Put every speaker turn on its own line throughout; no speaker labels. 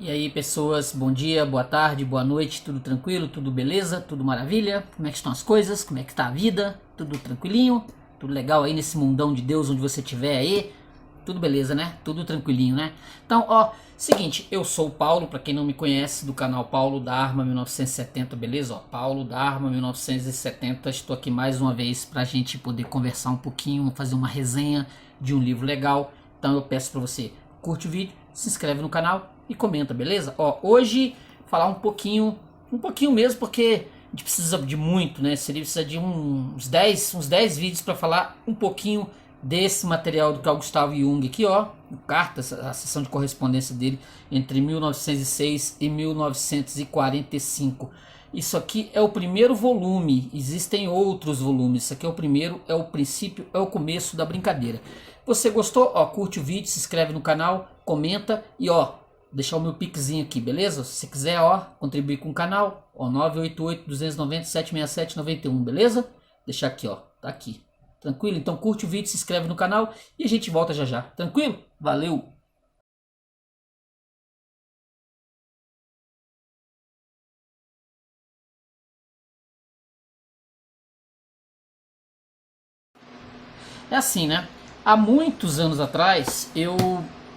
E aí, pessoas, bom dia, boa tarde, boa noite, tudo tranquilo, tudo beleza, tudo maravilha? Como é que estão as coisas? Como é que tá a vida? Tudo tranquilinho? Tudo legal aí nesse mundão de Deus onde você estiver aí? Tudo beleza, né? Tudo tranquilinho, né? Então, ó, seguinte, eu sou o Paulo, pra quem não me conhece, do canal Paulo da Arma 1970, beleza? Ó, Paulo da Arma 1970, estou aqui mais uma vez pra gente poder conversar um pouquinho, fazer uma resenha de um livro legal. Então eu peço pra você, curte o vídeo, se inscreve no canal e comenta, beleza? Ó, hoje falar um pouquinho mesmo, porque a gente precisa de muito, né? Seria precisa de uns 10 vídeos para falar um pouquinho desse material do Carl Gustav Jung aqui, ó, cartas, a seção de correspondência dele entre 1906 e 1945. Isso aqui é o primeiro volume, existem outros volumes, isso aqui é o primeiro, é o princípio, é o começo da brincadeira. Você gostou? Ó, curte o vídeo, se inscreve no canal, comenta e ó, deixar o meu pixinho aqui, beleza? Se você quiser, ó, contribuir com o canal, ó, 988-290-767-91, beleza? Deixar aqui, ó, tá aqui. Tranquilo? Então curte o vídeo, se inscreve no canal e a gente volta já já. Tranquilo? Valeu! É assim, né? Há muitos anos atrás, eu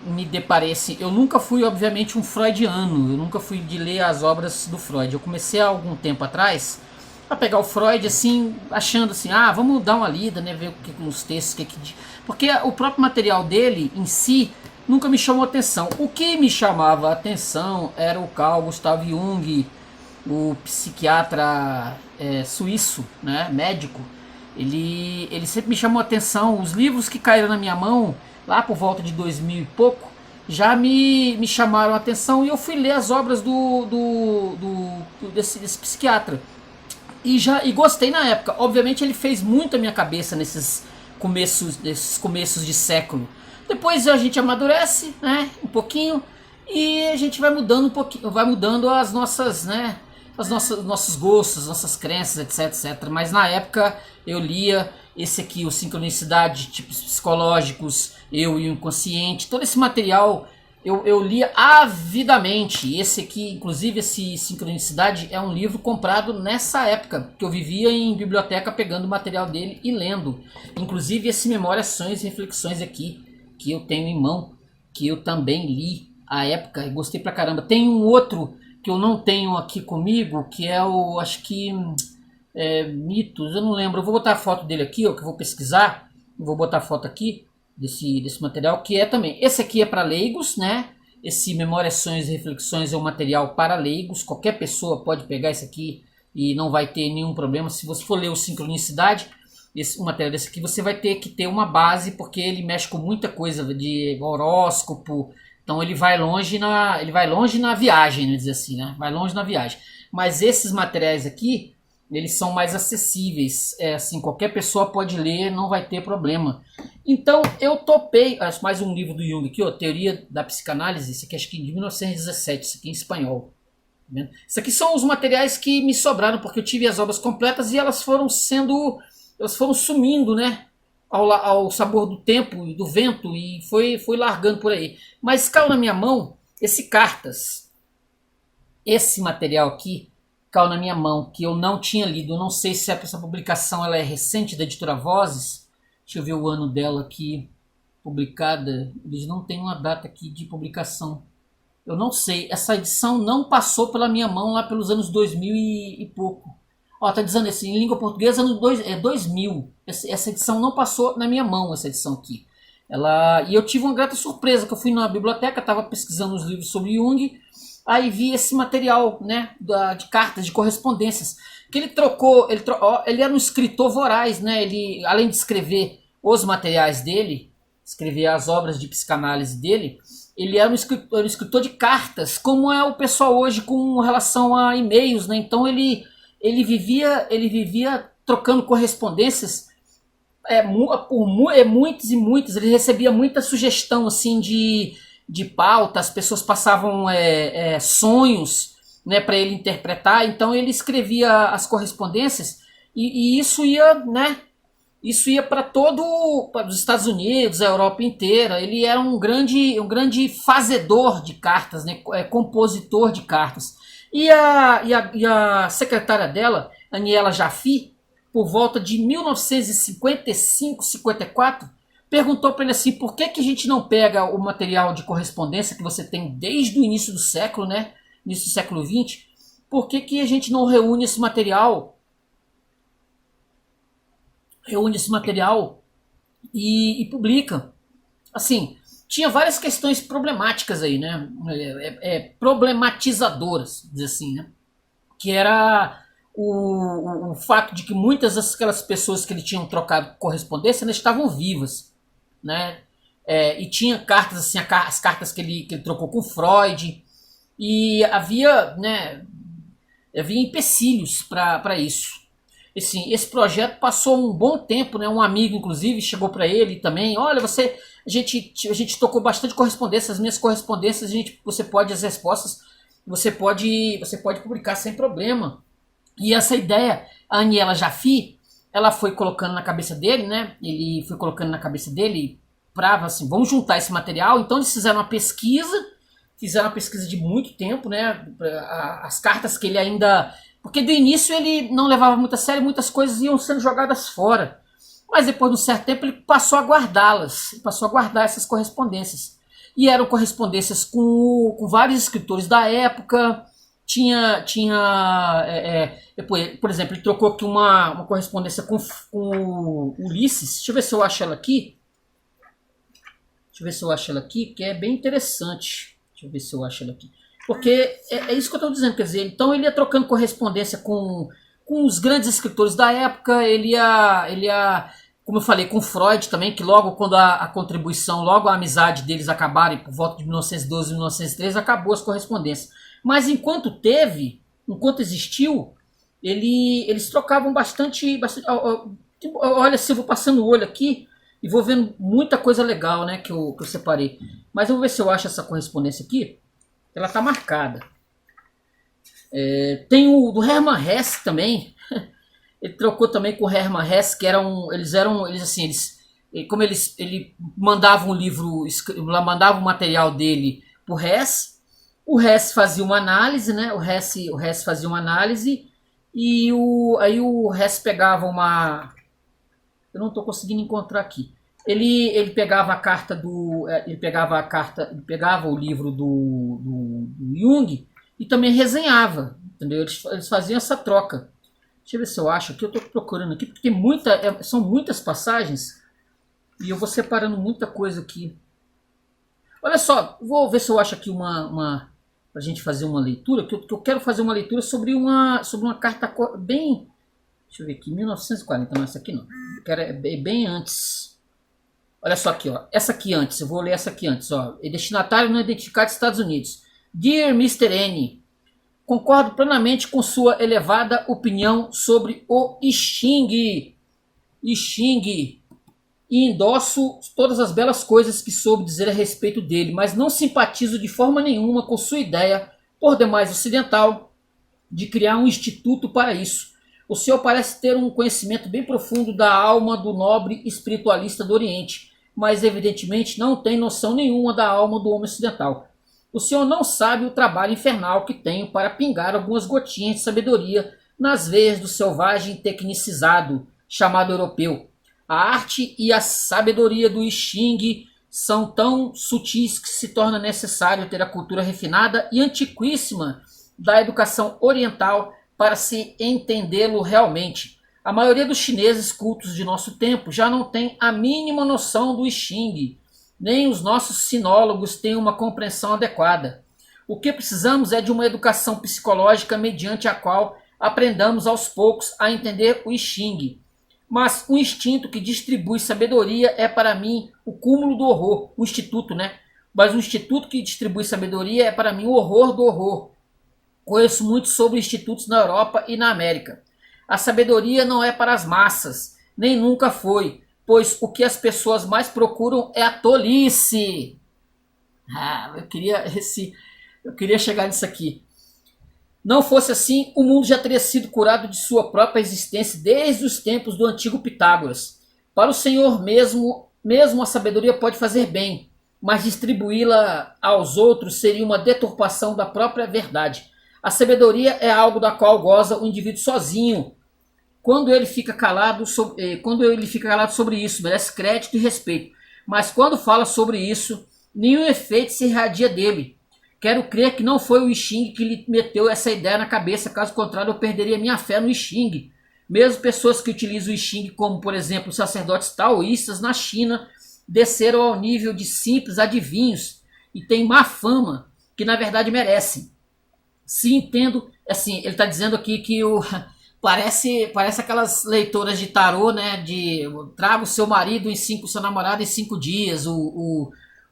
me deparei assim, eu nunca fui obviamente um freudiano, eu nunca fui de ler as obras do Freud. Eu comecei há algum tempo atrás a pegar o Freud assim, achando assim, ah, vamos dar uma lida, né, ver o que os textos, porque o próprio material dele em si nunca me chamou atenção. O que me chamava a atenção era o Carl Gustav Jung, o psiquiatra suíço, né, médico. Ele sempre me chamou a atenção. Os livros que caíram na minha mão, lá por volta de 2000 e pouco, já me chamaram a atenção e eu fui ler as obras desse psiquiatra. E gostei na época. Obviamente ele fez muito a minha cabeça nesses começos de século. Depois a gente amadurece, né, um pouquinho, e a gente vai mudando um pouquinho, vai mudando as nossas, né, nossos gostos, nossas crenças, etc, etc. Mas na época eu lia esse aqui, o Sincronicidade, Tipos Psicológicos, Eu e o Inconsciente, todo esse material eu lia avidamente. Esse aqui, inclusive, esse Sincronicidade é um livro comprado nessa época, que eu vivia em biblioteca pegando o material dele e lendo. Inclusive esse Memórias, Sonhos e Reflexões aqui, que eu tenho em mão, que eu também li à época e gostei pra caramba. Tem um outro que eu não tenho aqui comigo, que é o, acho que Mitos, eu não lembro. Eu vou botar a foto dele aqui, ó, que eu vou pesquisar. Eu vou botar a foto aqui desse material, que é também. Esse aqui é para leigos, né? Esse Memórias, Sonhos e Reflexões é um material para leigos. Qualquer pessoa pode pegar esse aqui e não vai ter nenhum problema. Se você for ler o Sincronicidade, o material desse aqui, você vai ter que ter uma base, porque ele mexe com muita coisa de horóscopo. Então ele vai longe na viagem, né, dizer assim, né? Vai longe na viagem. Mas esses materiais aqui, eles são mais acessíveis. Assim, qualquer pessoa pode ler, não vai ter problema. Então eu topei, mais um livro do Jung aqui, ó, Teoria da Psicanálise, esse aqui acho que de 1917, isso aqui em espanhol. Tá vendo? Isso aqui são os materiais que me sobraram, porque eu tive as obras completas e elas foram sumindo, né? Ao sabor do tempo e do vento, e foi largando por aí. Mas caiu na minha mão esse Cartas, esse material aqui caiu na minha mão, que eu não tinha lido. Eu não sei se essa publicação ela é recente, da editora Vozes. Deixa eu ver o ano dela aqui, publicada. Eles não têm uma data aqui de publicação. Eu não sei, essa edição não passou pela minha mão lá pelos anos 2000 e pouco. Ó, tá dizendo assim, em língua portuguesa, no 2000. Essa edição não passou na minha mão, essa edição aqui. E eu tive uma grata surpresa, que eu fui na biblioteca, estava pesquisando os livros sobre Jung, aí vi esse material, né, de cartas, de correspondências, que ele era um escritor voraz, né, ele, além de escrever os materiais dele, escrever as obras de psicanálise dele, ele era um escritor de cartas, como é o pessoal hoje com relação a e-mails, né, então ele vivia trocando correspondências muitas e muitas. Ele recebia muita sugestão assim de pauta, as pessoas passavam sonhos, né, para ele interpretar, então ele escrevia as correspondências e isso ia, né, Isso ia para os Estados Unidos, a Europa inteira. Ele era um grande fazedor de cartas, né? Compositor de cartas. E a secretária dela, Aniela Jaffe, por volta de 1955, 54, perguntou para ele assim: por que a gente não pega o material de correspondência que você tem desde o início do século, né? Início do século XX, por que a gente não reúne esse material? E publica. Assim, tinha várias questões problemáticas aí, né? Problematizadoras, dizer assim, né? Que era o fato de que muitas daquelas pessoas que ele tinha trocado correspondência, né, estavam vivas, né? E tinha cartas assim, as cartas que ele trocou com Freud, e havia empecilhos para isso. Assim, esse projeto passou um bom tempo, né? Um amigo, inclusive, chegou para ele também. Olha, a gente tocou bastante correspondência, as minhas correspondências, você pode, as respostas, você pode publicar sem problema. E essa ideia, a Aniela Jaffe, ela foi colocando na cabeça dele, né? Ele foi colocando na cabeça dele para assim, vamos juntar esse material. Então eles fizeram uma pesquisa de muito tempo, né? As cartas que ele ainda... Porque do início ele não levava muito a sério, muitas coisas iam sendo jogadas fora. Mas depois de um certo tempo ele passou a guardá-las, passou a guardar essas correspondências. E eram correspondências com vários escritores da época. Por exemplo, ele trocou aqui uma correspondência com Ulisses. Deixa eu ver se eu acho ela aqui. Que é bem interessante. Deixa eu ver se eu acho ela aqui. Porque é isso que eu estou dizendo, quer dizer, então ele ia trocando correspondência com os grandes escritores da época, ele ia, como eu falei, com Freud também, que logo quando a contribuição, logo a amizade deles acabarem, por volta de 1912 e 1913, acabou as correspondências. Mas enquanto existiu, eles trocavam bastante. Olha, se eu vou passando o olho aqui e vou vendo muita coisa legal, né, que eu separei. Mas eu vou ver se eu acho essa correspondência aqui. Ela está marcada. Tem o do Hermann Hesse também. Ele trocou também com o Hermann Hesse, que ele mandava um livro, mandava o material dele para o Hesse. O Hesse fazia uma análise, né? O Hesse fazia uma análise e aí o Hesse pegava uma... Eu não estou conseguindo encontrar aqui. Ele pegava a carta ele pegava o livro do Jung e também resenhava, entendeu? Eles faziam essa troca. Deixa eu ver se eu acho aqui, eu estou procurando aqui, porque são muitas passagens e eu vou separando muita coisa aqui. Olha só, vou ver se eu acho aqui uma para a gente fazer uma leitura, que eu quero fazer uma leitura sobre uma carta bem... Deixa eu ver aqui, 1940, não, essa aqui não. Eu quero bem antes. Olha só aqui, ó. Essa aqui antes, eu vou ler essa aqui antes, ó. Destinatário não identificado dos Estados Unidos. Dear Mr. N, concordo plenamente com sua elevada opinião sobre o Xing. E endosso todas as belas coisas que soube dizer a respeito dele, mas não simpatizo de forma nenhuma com sua ideia, por demais ocidental, de criar um instituto para isso. O senhor parece ter um conhecimento bem profundo da alma do nobre espiritualista do Oriente, mas evidentemente não tem noção nenhuma da alma do homem ocidental. O senhor não sabe o trabalho infernal que tenho para pingar algumas gotinhas de sabedoria nas veias do selvagem tecnicizado chamado europeu. A arte e a sabedoria do I Ching são tão sutis que se torna necessário ter a cultura refinada e antiquíssima da educação oriental para se entendê-lo realmente. A maioria dos chineses cultos de nosso tempo já não tem a mínima noção do I Ching, nem os nossos sinólogos têm uma compreensão adequada. O que precisamos é de uma educação psicológica mediante a qual aprendamos aos poucos a entender o I Ching. Mas o instinto que distribui sabedoria é para mim o cúmulo do horror. O instituto, né? Mas o instituto que distribui sabedoria é para mim o horror do horror. Conheço muito sobre institutos na Europa e na América. A sabedoria não é para as massas, nem nunca foi, pois o que as pessoas mais procuram é a tolice. Eu queria chegar nisso aqui. Não fosse assim, o mundo já teria sido curado de sua própria existência desde os tempos do antigo Pitágoras. Para o Senhor mesmo a sabedoria pode fazer bem, mas distribuí-la aos outros seria uma deturpação da própria verdade. A sabedoria é algo da qual goza o indivíduo sozinho. Quando ele fica calado sobre isso, merece crédito e respeito. Mas quando fala sobre isso, nenhum efeito se irradia dele. Quero crer que não foi o I Ching que lhe meteu essa ideia na cabeça, caso contrário eu perderia minha fé no I Ching. Mesmo pessoas que utilizam o I Ching, como por exemplo os sacerdotes taoístas na China, desceram ao nível de simples adivinhos e têm má fama, que na verdade merecem. Se entendo, assim, ele está dizendo aqui que parece aquelas leitoras de tarô, né? De traga o seu marido o seu namorado em 5 dias.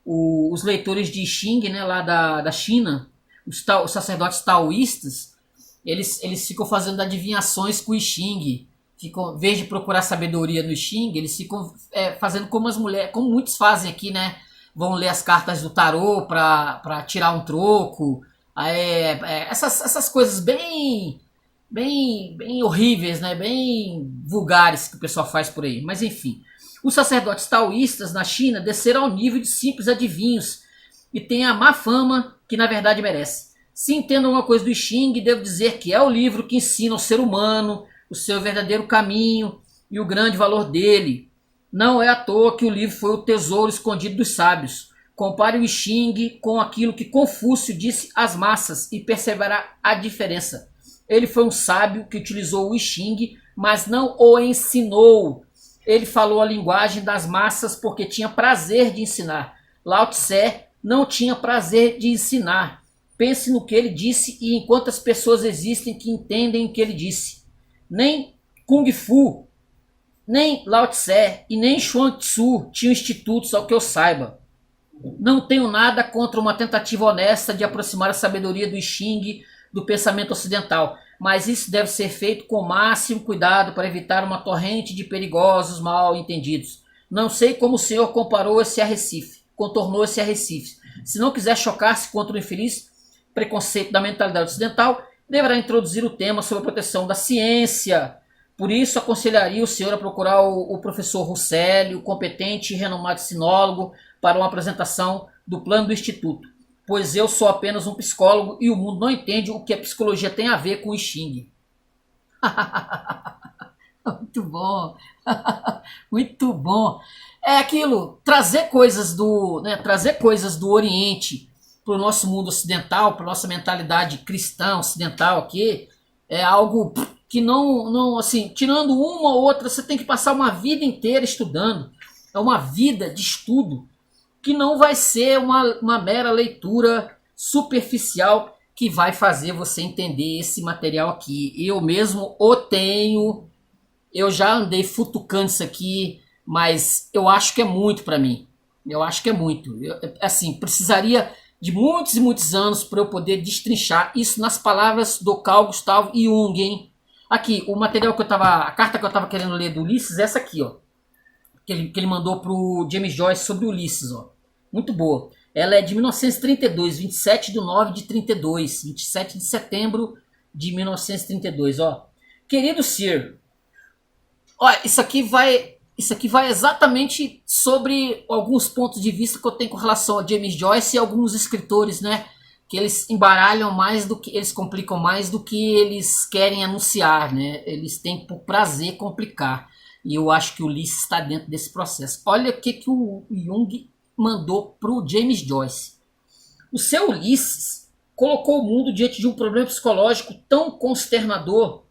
Os leitores de I Ching, né? Lá da China, os sacerdotes taoístas, eles ficam fazendo adivinhações com o I Ching. Ficam, em vez de procurar sabedoria no I Ching, eles ficam fazendo como as mulheres, como muitos fazem aqui, né? Vão ler as cartas do tarô para tirar um troco. Essas coisas bem horríveis, né? Bem vulgares que o pessoal faz por aí. Mas enfim, os sacerdotes taoístas na China desceram ao nível de simples adivinhos e têm a má fama que na verdade merece. Se entendo alguma coisa do I Ching, devo dizer que é o livro que ensina ao ser humano o seu verdadeiro caminho e o grande valor dele. Não é à toa que o livro foi o tesouro escondido dos sábios. Compare o I Ching com aquilo que Confúcio disse às massas e perceberá a diferença. Ele foi um sábio que utilizou o I Ching, mas não o ensinou. Ele falou a linguagem das massas porque tinha prazer de ensinar. Lao Tse não tinha prazer de ensinar. Pense no que ele disse e em quantas pessoas existem que entendem o que ele disse. Nem Kung Fu, nem Lao Tse e nem Chuang Tzu tinham institutos, ao que eu saiba. Não tenho nada contra uma tentativa honesta de aproximar a sabedoria do I Ching do pensamento ocidental, mas isso deve ser feito com o máximo cuidado para evitar uma torrente de perigosos mal entendidos. Não sei como o senhor contornou esse arrecife. Se não quiser chocar-se contra o infeliz preconceito da mentalidade ocidental, deverá introduzir o tema sobre a proteção da ciência. Por isso, aconselharia o senhor a procurar o professor Russelli, competente e renomado sinólogo, para uma apresentação do plano do Instituto, pois eu sou apenas um psicólogo e o mundo não entende o que a psicologia tem a ver com o I Ching. Muito bom, muito bom. É aquilo, trazer coisas do Oriente para o nosso mundo ocidental, para a nossa mentalidade cristã ocidental aqui, é algo que não, assim, tirando uma ou outra, você tem que passar uma vida inteira estudando. É uma vida de estudo que não vai ser uma mera leitura superficial que vai fazer você entender esse material aqui. Eu mesmo o tenho, eu já andei futucando isso aqui, mas eu acho que é muito para mim. Eu acho que é muito. Assim, precisaria de muitos e muitos anos para eu poder destrinchar isso nas palavras do Carl Gustav Jung, hein? Aqui, o material a carta que eu estava querendo ler do Ulisses é essa aqui, ó. Que ele mandou pro James Joyce sobre Ulisses, ó. Muito boa. Ela é de 1932, 27 de 9 de 32, 27 de setembro de 1932, ó. Querido Sir, ó, isso aqui vai exatamente sobre alguns pontos de vista que eu tenho com relação a James Joyce e alguns escritores, né? Que eles embaralham mais do que, eles complicam mais do que eles querem anunciar, né? Eles têm por prazer complicar. E eu acho que o Ulisses está dentro desse processo. Olha o que o Jung mandou para o James Joyce. O seu Ulisses colocou o mundo diante de um problema psicológico tão consternador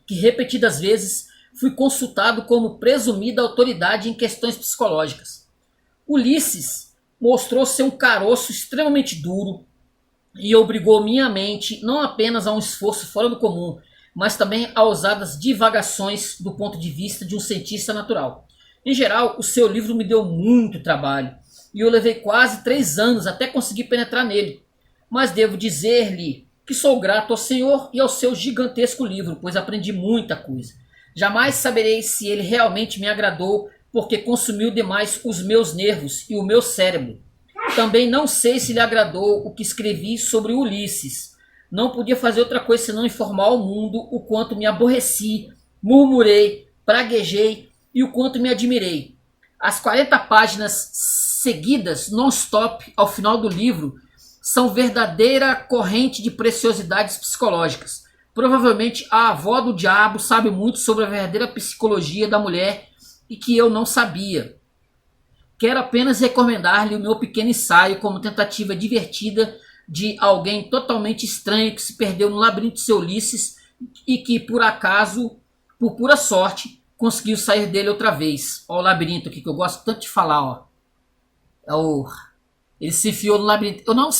que repetidas vezes fui consultado como presumida autoridade em questões psicológicas. Ulisses mostrou ser um caroço extremamente duro e obrigou minha mente não apenas a um esforço fora do comum, mas também a ousadas divagações do ponto de vista de um cientista natural. Em geral, o seu livro me deu muito trabalho, e eu levei quase 3 anos até conseguir penetrar nele. Mas devo dizer-lhe que sou grato ao Senhor e ao seu gigantesco livro, pois aprendi muita coisa. Jamais saberei se ele realmente me agradou, porque consumiu demais os meus nervos e o meu cérebro. Também não sei se lhe agradou o que escrevi sobre Ulisses. Não podia fazer outra coisa senão informar ao mundo o quanto me aborreci, murmurei, praguejei e o quanto me admirei. As 40 páginas seguidas, non-stop, ao final do livro, são verdadeira corrente de preciosidades psicológicas. Provavelmente a avó do diabo sabe muito sobre a verdadeira psicologia da mulher e que eu não sabia. Quero apenas recomendar-lhe o meu pequeno ensaio como tentativa divertida de alguém totalmente estranho que se perdeu no labirinto de seu Ulisses e que, por acaso, por pura sorte, conseguiu sair dele outra vez. Ó, o labirinto aqui que eu gosto tanto de falar, ó. Ele se enfiou no labirinto. Eu não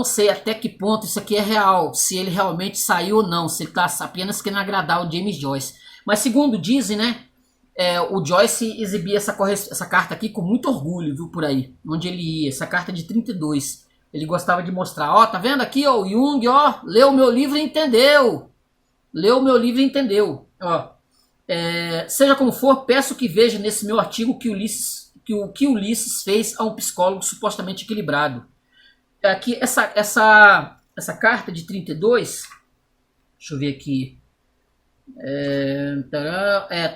sei até que ponto isso aqui é real, se ele realmente saiu ou não, se ele está apenas querendo agradar o James Joyce. Mas segundo dizem, né, o Joyce exibia essa carta aqui com muito orgulho, viu, por aí, onde ele ia, essa carta de 32. Ele gostava de mostrar, ó, tá vendo aqui, ó, o Jung, ó, leu o meu livro e entendeu. Leu o meu livro e entendeu. Ó, seja como for, peço que veja nesse meu artigo o que Ulisses fez a um psicólogo supostamente equilibrado. Aqui, essa carta de 32, deixa eu ver aqui,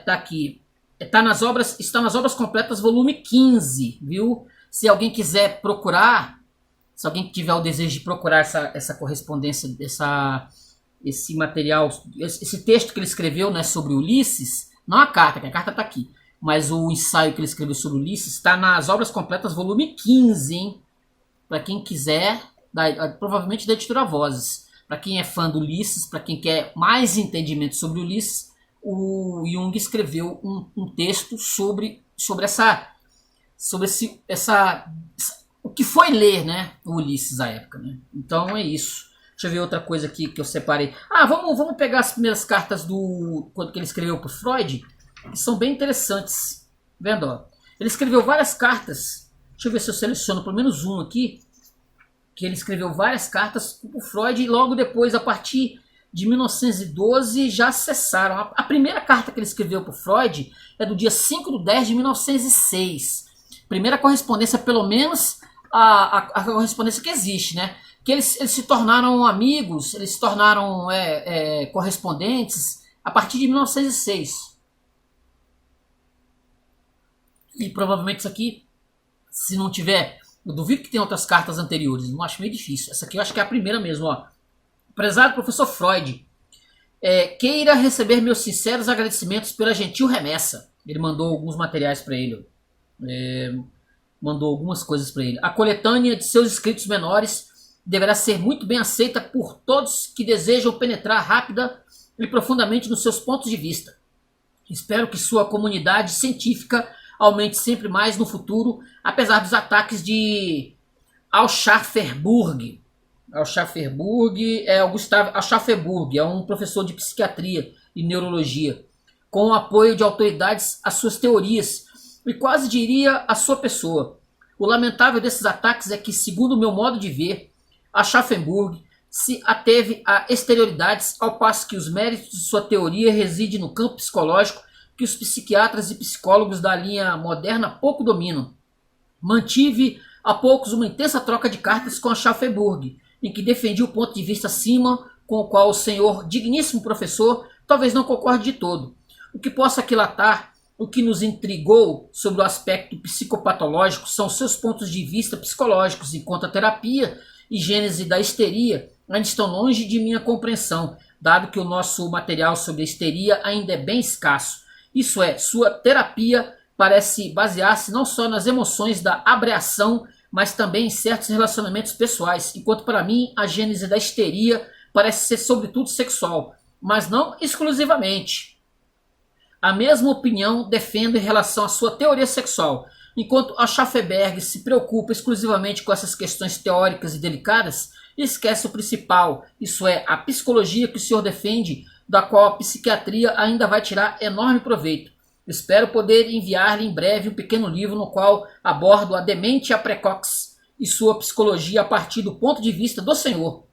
tá aqui, está nas obras completas, volume 15, viu? Se alguém quiser procurar, se alguém tiver o desejo de procurar essa correspondência, esse material, esse texto que ele escreveu, né, sobre Ulisses, não a carta, que a carta está aqui, mas o ensaio que ele escreveu sobre Ulisses está nas obras completas, volume 15, hein? Para quem quiser, provavelmente da editora Vozes. Para quem é fã do Ulisses, para quem quer mais entendimento sobre Ulisses, o Jung escreveu um texto sobre o que foi ler, né, o Ulisses à época, né? Então é isso. Deixa eu ver outra coisa aqui que eu separei. Vamos pegar as primeiras cartas quando que ele escreveu para Freud, que são bem interessantes. Vendo, ó? Ele escreveu várias cartas. Deixa eu ver se eu seleciono pelo menos um aqui, que ele escreveu várias cartas para o Freud e logo depois, a partir de 1912, já cessaram. A primeira carta que ele escreveu para o Freud é do dia 5/10/1906. Primeira correspondência, pelo menos a correspondência que existe, né? Que eles se tornaram amigos, eles se tornaram correspondentes a partir de 1906. E provavelmente isso aqui, se não tiver, eu duvido que tenha outras cartas anteriores, não acho meio difícil. Essa aqui eu acho que é a primeira mesmo, ó. Prezado professor Freud, queira receber meus sinceros agradecimentos pela gentil remessa. Ele mandou alguns materiais para ele, mandou algumas coisas para ele. A coletânea de seus escritos menores deverá ser muito bem aceita por todos que desejam penetrar rápida e profundamente nos seus pontos de vista. Espero que sua comunidade científica aumente sempre mais no futuro, apesar dos ataques de Al-Schafferburg. Al-Schafferburg é um professor de psiquiatria e neurologia, com o apoio de autoridades às suas teorias e quase diria à sua pessoa. O lamentável desses ataques é que, segundo o meu modo de ver, a Schaffenburg se ateve a exterioridades, ao passo que os méritos de sua teoria residem no campo psicológico que os psiquiatras e psicólogos da linha moderna pouco dominam. Mantive há poucos uma intensa troca de cartas com a Schaffenburg, em que defendi o ponto de vista acima, com o qual o senhor digníssimo professor talvez não concorde de todo. O que posso aquilatar, o que nos intrigou sobre o aspecto psicopatológico são seus pontos de vista psicológicos, enquanto a terapia e gênese da histeria ainda estão longe de minha compreensão, dado que o nosso material sobre a histeria ainda é bem escasso. Isso é, sua terapia parece basear-se não só nas emoções da abreação, mas também em certos relacionamentos pessoais, enquanto para mim a gênese da histeria parece ser sobretudo sexual, mas não exclusivamente. A mesma opinião defendo em relação à sua teoria sexual. Enquanto a Schaffenberg se preocupa exclusivamente com essas questões teóricas e delicadas, esquece o principal, isso é, a psicologia que o senhor defende, da qual a psiquiatria ainda vai tirar enorme proveito. Espero poder enviar-lhe em breve um pequeno livro no qual abordo a demente e a precox e sua psicologia a partir do ponto de vista do senhor.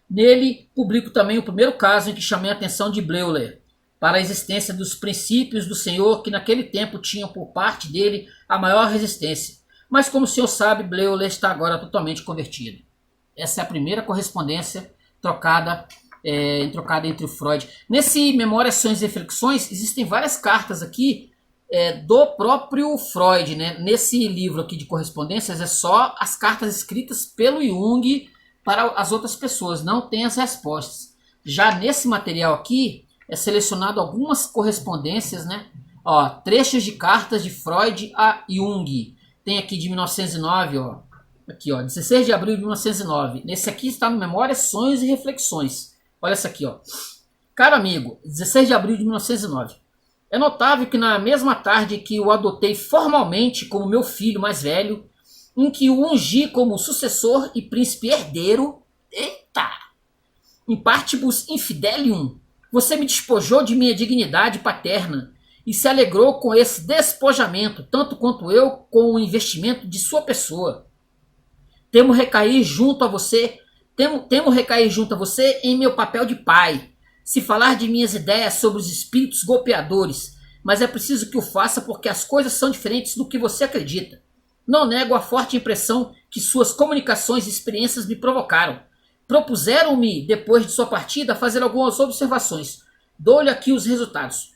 Nele, publico também o primeiro caso em que chamei a atenção de Bleuler para a existência dos princípios do senhor que naquele tempo tinham por parte dele a maior resistência. Mas como o senhor sabe, Bleuler está agora totalmente convertido. Essa é a primeira correspondência trocada trocada entre o Freud. Nesse Memórias, Sonhos e Reflexões, existem várias cartas aqui do próprio Freud, né? Nesse livro aqui de correspondências é só as cartas escritas pelo Jung para as outras pessoas, não tem as respostas. Já nesse material aqui é selecionado algumas correspondências, né? Ó, trechos de cartas de Freud a Jung. Tem aqui de 1909, ó. Aqui, ó, 16 de abril de 1909. Nesse aqui está no Memórias, Sonhos e Reflexões. Olha essa aqui, ó. Caro amigo, 16 de abril de 1909. É notável que na mesma tarde que o adotei formalmente como meu filho mais velho, em que o ungi como sucessor e príncipe herdeiro, eita, in partibus infidelium, você me despojou de minha dignidade paterna e se alegrou com esse despojamento, tanto quanto eu com o investimento de sua pessoa. Temo recair junto a você em meu papel de pai, se falar de minhas ideias sobre os espíritos golpeadores, mas é preciso que o faça porque as coisas são diferentes do que você acredita. Não nego a forte impressão que suas comunicações e experiências me provocaram. Propuseram-me, depois de sua partida, fazer algumas observações. Dou-lhe aqui os resultados.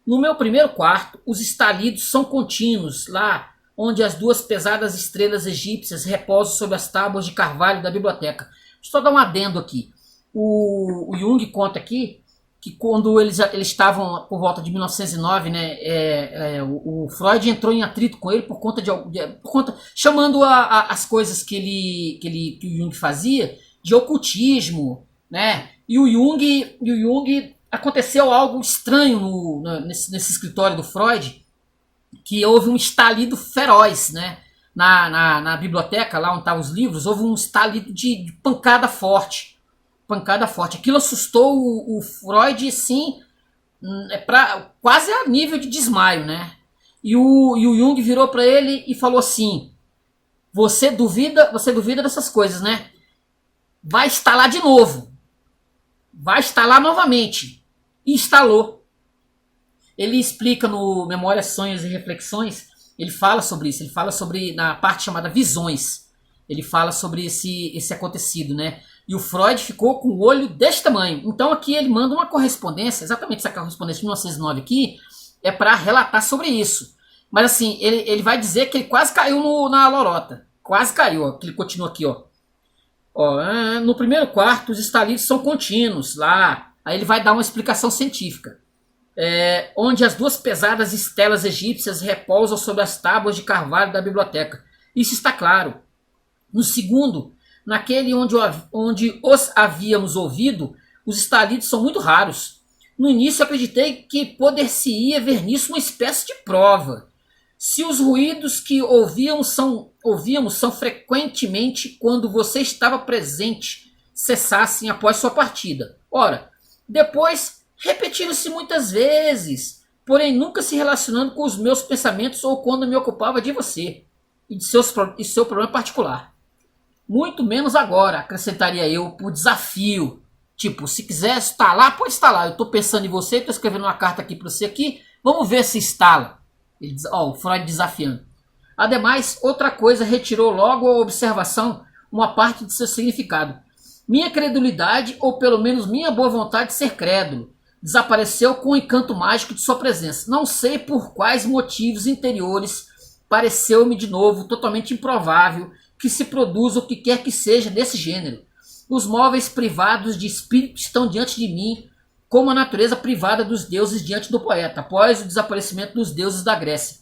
No meu primeiro quarto, os estalidos são contínuos, lá onde as duas pesadas estrelas egípcias repousam sobre as tábuas de carvalho da biblioteca. Deixa eu só dar um adendo aqui. O Jung conta aqui que quando eles estavam por volta de 1909, né, o Freud entrou em atrito com ele por conta chamando as coisas que o Jung fazia de ocultismo, né? E o Jung aconteceu algo estranho nesse escritório do Freud, que houve um estalido feroz, né? Na biblioteca, lá onde estavam os livros, houve um estalido de pancada forte. Aquilo assustou o Freud, sim, quase a nível de desmaio, né? E o Jung virou para ele e falou assim: você duvida dessas coisas, né? Vai instalar de novo. Vai instalar novamente. E instalou. Ele explica no Memórias, Sonhos e Reflexões, ele fala sobre isso, ele fala sobre, na parte chamada Visões, ele fala sobre esse acontecido, né? E o Freud ficou com o olho deste tamanho. Então aqui ele manda uma correspondência, exatamente essa correspondência de 1909 aqui, é para relatar sobre isso. Mas assim, ele vai dizer que ele quase caiu na lorota. Quase caiu, ó, que ele continua aqui, ó. No primeiro quarto, os estalidos são contínuos, lá. Aí ele vai dar uma explicação científica. Onde as duas pesadas estelas egípcias repousam sobre as tábuas de carvalho da biblioteca. Isso está claro. No segundo, naquele onde os havíamos ouvido, os estalidos são muito raros. No início acreditei que poder-se-ia ver nisso uma espécie de prova. Se os ruídos que ouvíamos são frequentemente quando você estava presente, cessassem após sua partida. Ora, depois repetiram-se muitas vezes, porém nunca se relacionando com os meus pensamentos ou quando me ocupava de você e de seu problema particular. Muito menos agora, acrescentaria eu, por desafio. Tipo, se quiser instalar, pode instalar. Eu estou pensando em você, estou escrevendo uma carta aqui para você aqui. Vamos ver se instala. Ele diz, o Freud desafiando. Ademais, outra coisa retirou logo a observação uma parte de seu significado. Minha credulidade, ou pelo menos minha boa vontade de ser crédulo, desapareceu com o encanto mágico de sua presença. Não sei por quais motivos interiores pareceu-me de novo totalmente improvável que se produza o que quer que seja desse gênero. Os móveis privados de espírito estão diante de mim, como a natureza privada dos deuses diante do poeta, após o desaparecimento dos deuses da Grécia.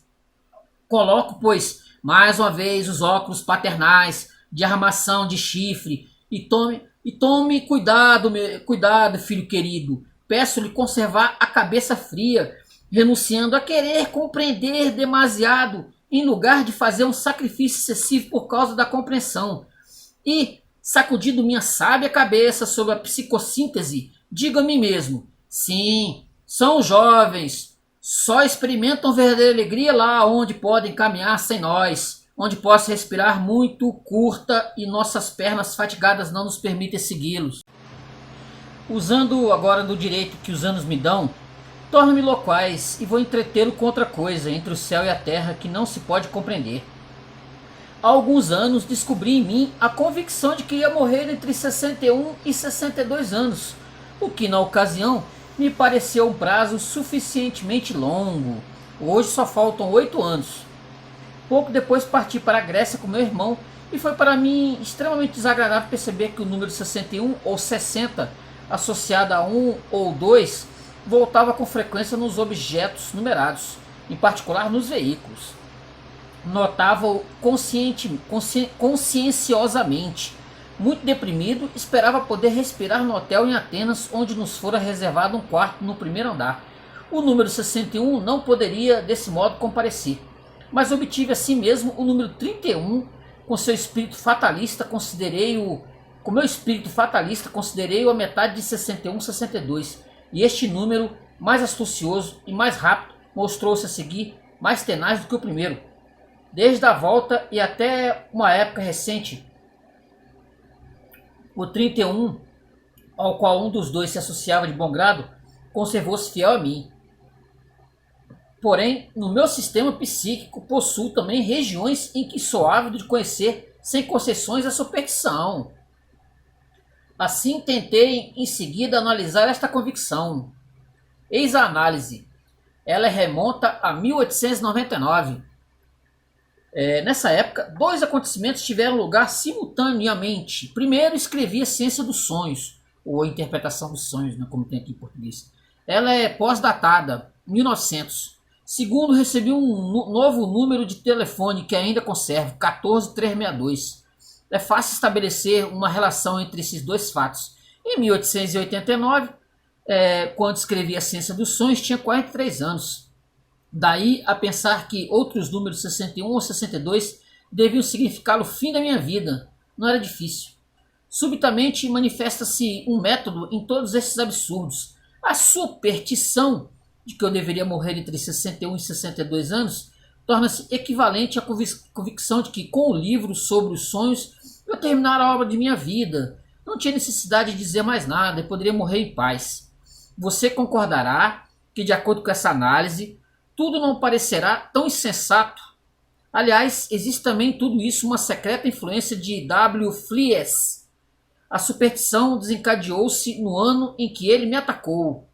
Coloco, pois, mais uma vez os óculos paternais de armação de chifre e tome cuidado, filho querido. Peço-lhe conservar a cabeça fria, renunciando a querer compreender demasiado, em lugar de fazer um sacrifício excessivo por causa da compreensão. E, sacudindo minha sábia cabeça sobre a psicossíntese, digo a mim mesmo: sim, são jovens, só experimentam verdadeira alegria lá onde podem caminhar sem nós, onde posso respirar muito curta e nossas pernas fatigadas não nos permitem segui-los. Usando agora do direito que os anos me dão, torno-me loquaz e vou entretê-lo com outra coisa entre o céu e a terra que não se pode compreender. Há alguns anos descobri em mim a convicção de que ia morrer entre 61 e 62 anos, o que na ocasião me pareceu um prazo suficientemente longo. Hoje só faltam 8 anos. Pouco depois parti para a Grécia com meu irmão e foi para mim extremamente desagradável perceber que o número 61 ou 60 associado a 1 ou 2 voltava com frequência nos objetos numerados, em particular nos veículos. Notava-o conscienciosamente. Muito deprimido, esperava poder respirar no hotel em Atenas, onde nos fora reservado um quarto no primeiro andar. O número 61 não poderia, desse modo, comparecer. Mas obtive assim mesmo o número 31, com seu espírito fatalista, com meu espírito fatalista, considerei-o a metade de 61, 62. E este número, mais astucioso e mais rápido, mostrou-se a seguir mais tenaz do que o primeiro. Desde a volta e até uma época recente, o 31, ao qual um dos dois se associava de bom grado, conservou-se fiel a mim. Porém, no meu sistema psíquico possuo também regiões em que sou ávido de conhecer sem concessões a superstição. Assim tentei em seguida analisar esta convicção. Eis a análise. Ela remonta a 1899. Nessa época, 2 acontecimentos tiveram lugar simultaneamente. Primeiro, escrevi a Ciência dos Sonhos, ou a Interpretação dos Sonhos, né, como tem aqui em português. Ela é pós-datada, 1900. Segundo, recebi um novo número de telefone que ainda conservo, 14362. É fácil estabelecer uma relação entre esses dois fatos. Em 1889, quando escrevi a Ciência dos Sonhos, tinha 43 anos. Daí a pensar que outros números 61 ou 62 deviam significar o fim da minha vida. Não era difícil. Subitamente manifesta-se um método em todos esses absurdos. A superstição de que eu deveria morrer entre 61 e 62 anos torna-se equivalente à convicção de que, com o livro sobre os sonhos, eu terminara a obra de minha vida. Não tinha necessidade de dizer mais nada e poderia morrer em paz. Você concordará que, de acordo com essa análise, tudo não parecerá tão insensato. Aliás, existe também em tudo isso uma secreta influência de W. Flies. A superstição desencadeou-se no ano em que ele me atacou.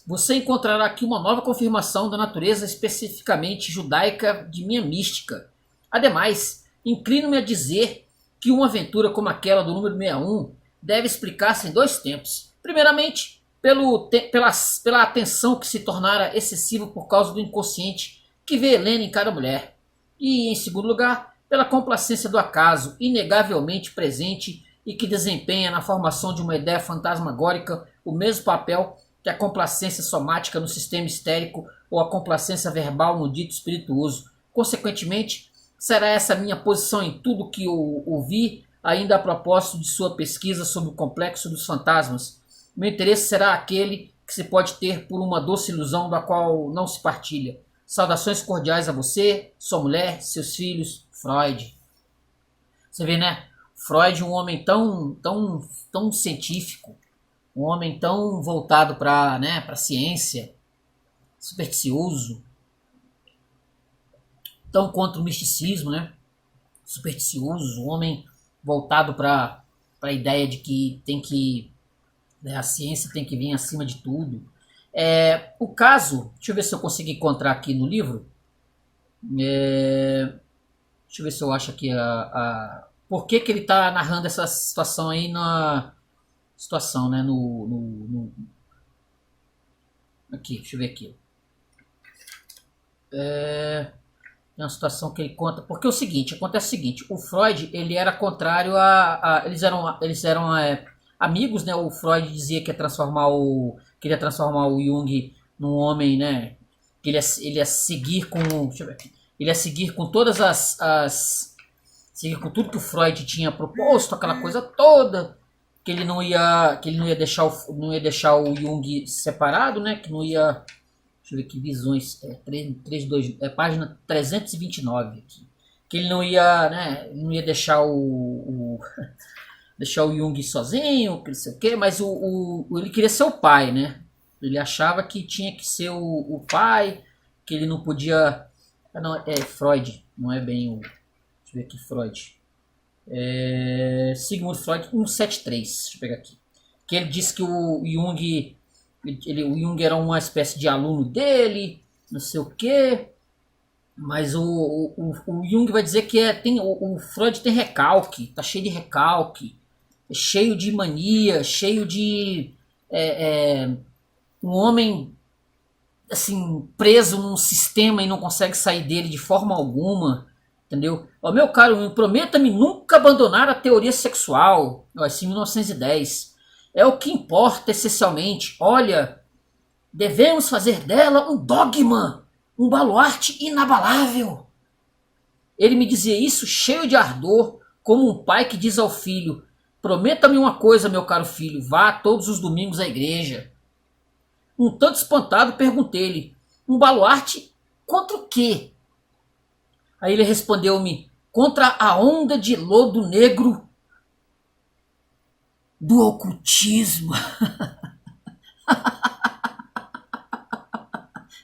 Você encontrará aqui uma nova confirmação da natureza especificamente judaica de minha mística. Ademais, inclino-me a dizer que uma aventura como aquela do número 61 deve explicar-se em 2 tempos. Primeiramente, pela atenção que se tornara excessiva por causa do inconsciente que vê Helena em cada mulher. E, em segundo lugar, pela complacência do acaso, inegavelmente presente e que desempenha na formação de uma ideia fantasmagórica o mesmo papel que a complacência somática no sistema histérico ou a complacência verbal no dito espirituoso. Consequentemente, será essa minha posição em tudo que eu ouvi, ainda a propósito de sua pesquisa sobre o complexo dos fantasmas. Meu interesse será aquele que se pode ter por uma doce ilusão da qual não se partilha. Saudações cordiais a você, sua mulher, seus filhos, Freud. Você vê, né? Freud, um homem tão científico, um homem tão voltado para a ciência, supersticioso, tão contra o misticismo, né? Supersticioso, um homem voltado para a ideia de que a ciência tem que vir acima de tudo. O caso, deixa eu ver se eu consigo encontrar aqui no livro. Deixa eu ver se eu acho aqui por que ele está narrando essa situação aí na situação, né? Aqui, deixa eu ver aqui. Tem uma situação que ele conta. Porque acontece o seguinte, o Freud, ele era contrário eles eram amigos, né? O Freud dizia que queria transformar o Jung num homem, né? Que ele ia seguir com, deixa eu ver aqui, ele ia seguir com todas seguir com tudo que o Freud tinha proposto, aquela coisa toda, que ele não ia deixar o Jung separado, né? Que não ia, deixa eu ver que visões, página 329 aqui. Que ele não ia, né? Não ia deixar deixar o Jung sozinho, que não sei o quê, mas ele queria ser o pai, né? Ele achava que tinha que ser o pai, que ele não podia. Não, Freud, não é bem o. Deixa eu ver aqui, Freud. Sigmund Freud, 173, deixa eu pegar aqui. que ele disse que o Jung era uma espécie de aluno dele, não sei o quê. Mas o Jung vai dizer que o Freud tem recalque, tá cheio de recalque, é cheio de mania, cheio de um homem assim preso num sistema e não consegue sair dele de forma alguma, entendeu? Ó, meu caro, prometa-me nunca abandonar a teoria sexual, ó, assim, 1910. É o que importa essencialmente. Olha, devemos fazer dela um dogma, um baluarte inabalável. Ele me dizia isso cheio de ardor, como um pai que diz ao filho: prometa-me uma coisa, meu caro filho, vá todos os domingos à igreja. Um tanto espantado, perguntei-lhe: um baluarte contra o quê? Aí ele respondeu-me: contra a onda de lodo negro do ocultismo.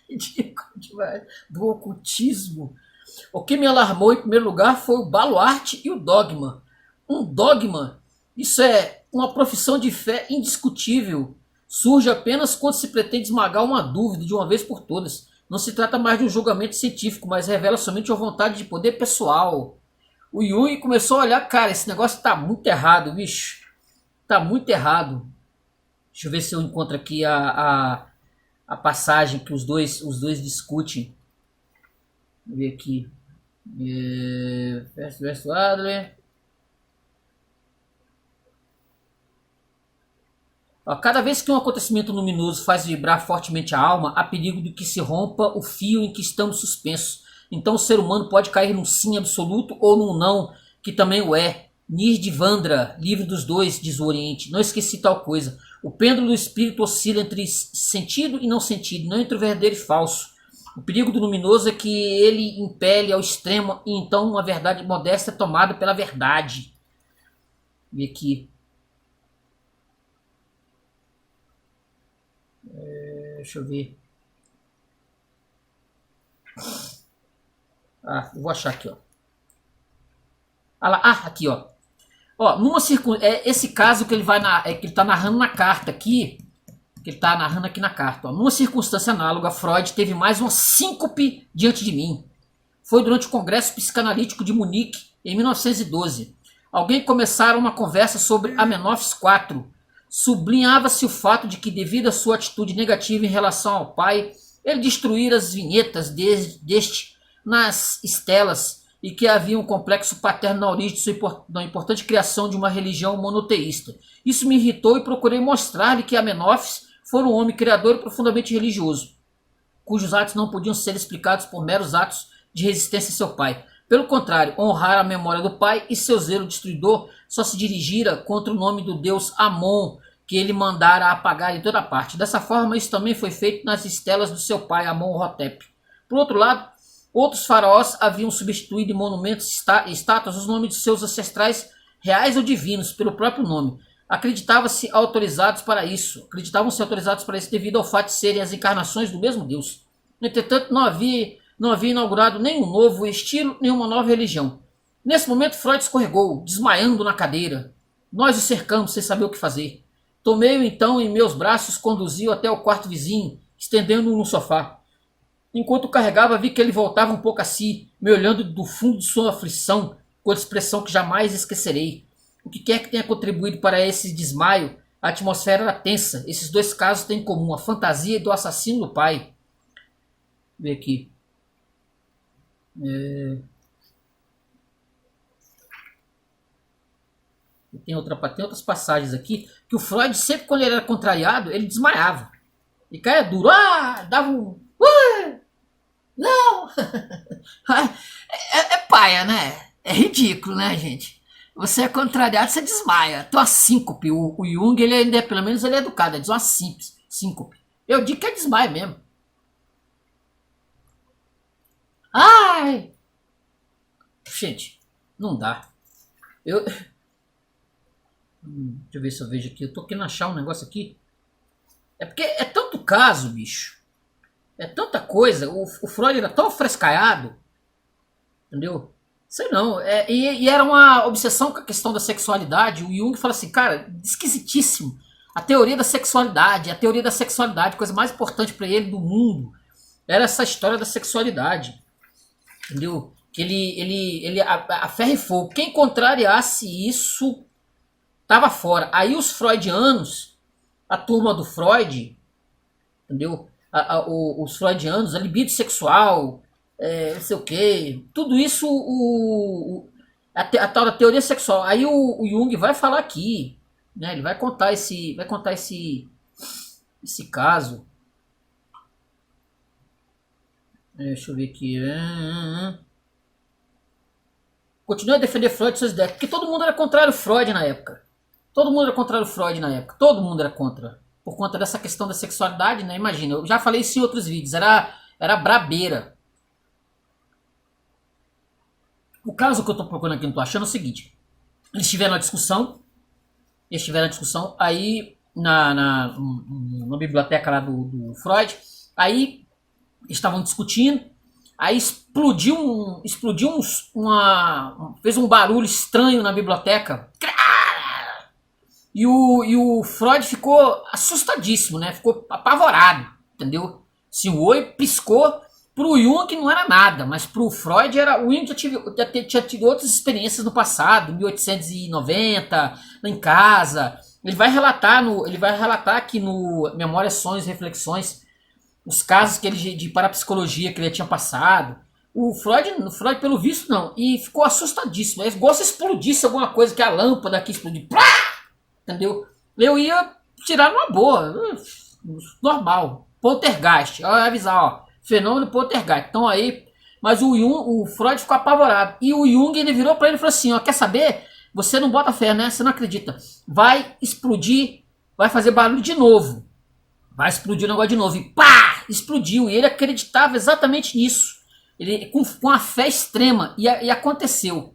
Ridículo demais. Do ocultismo. O que me alarmou em primeiro lugar foi o baluarte e o dogma. Um dogma, isso é uma profissão de fé indiscutível. Surge apenas quando se pretende esmagar uma dúvida de uma vez por todas. Não se trata mais de um julgamento científico, mas revela somente uma vontade de poder pessoal. O Jung começou a olhar, cara, esse negócio tá muito errado, bicho. Tá muito errado. Deixa eu ver se eu encontro aqui a passagem que os dois discutem. Vou ver aqui. Verso Adler. Cada vez que um acontecimento luminoso faz vibrar fortemente a alma, há perigo de que se rompa o fio em que estamos suspensos. Então o ser humano pode cair num sim absoluto ou num não, que também o é. Nirdivandra, livro dos dois, diz o Oriente. Não esqueci tal coisa. O pêndulo do espírito oscila entre sentido e não sentido, não entre o verdadeiro e falso. O perigo do luminoso é que ele impele ao extremo e então uma verdade modesta é tomada pela verdade. Vê aqui. Deixa eu ver. Eu vou achar aqui, ó. Aqui, ó. Esse caso que ele que ele tá narrando na carta aqui, que ele tá narrando aqui na carta, ó. Numa circunstância análoga, Freud teve mais uma síncope diante de mim. Foi durante o Congresso Psicanalítico de Munique, em 1912. Alguém começara uma conversa sobre Amenófis IV. Sublinhava-se o fato de que, devido à sua atitude negativa em relação ao pai, ele destruíra as vinhetas deste nas estelas e que havia um complexo paterno na origem da importante criação de uma religião monoteísta. Isso me irritou e procurei mostrar-lhe que Amenófis fora um homem criador e profundamente religioso, cujos atos não podiam ser explicados por meros atos de resistência a seu pai. Pelo contrário, honrar a memória do pai e seu zelo destruidor só se dirigira contra o nome do deus Amon, que ele mandara apagar em toda parte. Dessa forma, isso também foi feito nas estelas do seu pai, Amon-Hotep. Por outro lado, outros faraós haviam substituído em monumentos e estátuas os nomes de seus ancestrais reais ou divinos pelo próprio nome. Acreditavam-se autorizados para isso devido ao fato de serem as encarnações do mesmo Deus. Entretanto, não havia inaugurado nenhum novo estilo, nenhuma nova religião. Nesse momento, Freud escorregou, desmaiando na cadeira. Nós o cercamos sem saber o que fazer. Tomei-o então em meus braços e conduzi-o até o quarto vizinho, estendendo-o no sofá. Enquanto o carregava, vi que ele voltava um pouco a si, me olhando do fundo de sua aflição, com a expressão que jamais esquecerei. O que quer que tenha contribuído para esse desmaio, a atmosfera era tensa. Esses dois casos têm em comum a fantasia do assassino do pai. Vê aqui. Tem outras passagens aqui que o Freud, sempre quando ele era contrariado, ele desmaiava. E caia duro. Dava um. Não! É paia, né? É ridículo, né, gente? Você é contrariado, você desmaia. Tem uma síncope. O Jung, ele ainda pelo menos ele é educado. Ele diz uma síncope. Eu digo que é desmaio mesmo. Ai! Gente, não dá. Deixa eu ver se eu vejo aqui. Eu tô querendo achar um negócio aqui. É porque é tanto caso, bicho. É tanta coisa. O Freud era tão frescaiado. Entendeu? Sei não. E era uma obsessão com a questão da sexualidade. O Jung fala assim, cara, esquisitíssimo. a teoria da sexualidade. A teoria da sexualidade, a coisa mais importante para ele do mundo, era essa história da sexualidade. Entendeu? Que ele a ferro e fogo. Quem contrariasse isso tava fora. Aí os freudianos, a turma do Freud, entendeu? Os freudianos, a libido sexual, não sei o que, tudo isso, a tal da teoria sexual. Aí o Jung vai falar aqui, né? Ele vai contar esse caso. Deixa eu ver aqui. Continua a defender Freud e suas ideias, porque todo mundo era contrário ao Freud na época. Todo mundo era contrário ao Freud na época. Todo mundo era contra. Por conta dessa questão da sexualidade, né? Imagina, eu já falei isso em outros vídeos. Era brabeira. O caso que eu tô procurando aqui, não tô achando, é o seguinte. Eles tiveram a discussão. Aí na biblioteca lá do Freud. Aí estavam discutindo. Aí fez um barulho estranho na biblioteca. E o Freud ficou assustadíssimo, né? Ficou apavorado, entendeu? Se o olho piscou, pro Jung não era nada, mas pro Freud era. O Jung já tido outras experiências no passado, 1890, em casa. Ele vai relatar aqui no Memórias, Sonhos e Reflexões os casos que ele de parapsicologia que ele tinha passado. O Freud, pelo visto, não. E ficou assustadíssimo. Ele gosta de explodisse alguma coisa, que a lâmpada aqui explodir. Entendeu? Eu ia tirar numa boa. Normal. Poltergeist. Eu ia avisar, ó. Fenômeno poltergeist. Então aí. Mas o Freud ficou apavorado. E o Jung, ele virou pra ele e falou assim, ó. Quer saber? Você não bota fé, né? Você não acredita. Vai explodir. Vai fazer barulho de novo. Vai explodir o negócio de novo. E pá! Explodiu. E ele acreditava exatamente nisso. Ele com a fé extrema. E aconteceu.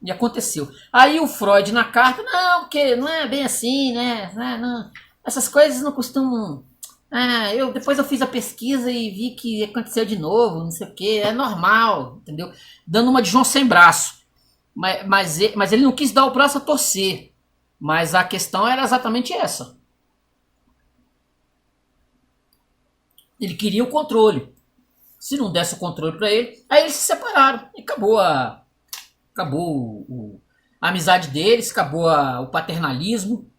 E aconteceu. Aí o Freud na carta, não, porque não é bem assim, né? Não, essas coisas não costumam. Depois eu fiz a pesquisa e vi que aconteceu de novo, não sei o que, é normal, entendeu? Dando uma de João sem braço. Mas ele não quis dar o braço a torcer. Mas a questão era exatamente essa. Ele queria o controle. Se não desse o controle para ele, aí eles se separaram. E acabou a amizade deles, acabou o paternalismo,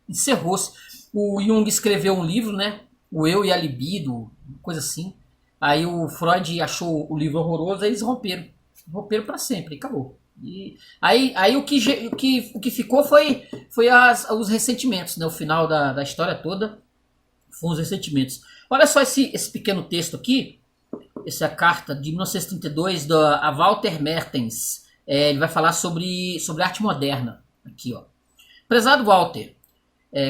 encerrou-se. O Jung escreveu um livro, né? O Eu e a Libido, coisa assim. Aí o Freud achou o livro horroroso, aí eles romperam para sempre, acabou. E aí o que ficou foi os ressentimentos, né? O final da história toda foram os ressentimentos. Olha só esse pequeno texto aqui, essa é a carta de 1932 da Walter Mertens. Ele vai falar sobre arte moderna. Aqui, ó. Prezado Walter,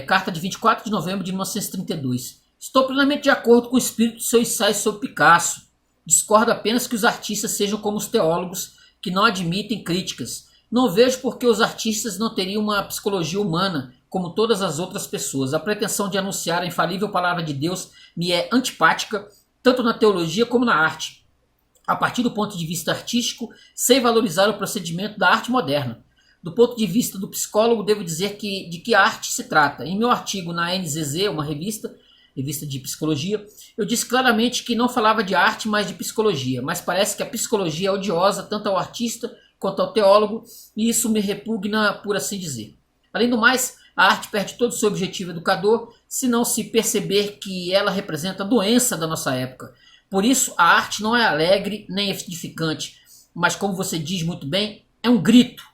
carta de 24 de novembro de 1932. Estou plenamente de acordo com o espírito do seu ensaio sobre Picasso. Discordo apenas que os artistas sejam como os teólogos, que não admitem críticas. Não vejo por que os artistas não teriam uma psicologia humana, como todas as outras pessoas. A pretensão de anunciar a infalível palavra de Deus me é antipática, tanto na teologia como na arte. A partir do ponto de vista artístico, sei valorizar o procedimento da arte moderna. Do ponto de vista do psicólogo, devo dizer de que arte se trata. Em meu artigo na NZZ, uma revista de psicologia, eu disse claramente que não falava de arte, mas de psicologia. Mas parece que a psicologia é odiosa tanto ao artista quanto ao teólogo, e isso me repugna, por assim dizer. Além do mais, a arte perde todo o seu objetivo educador se não se perceber que ela representa a doença da nossa época. Por isso, a arte não é alegre nem edificante, mas, como você diz muito bem, é um grito.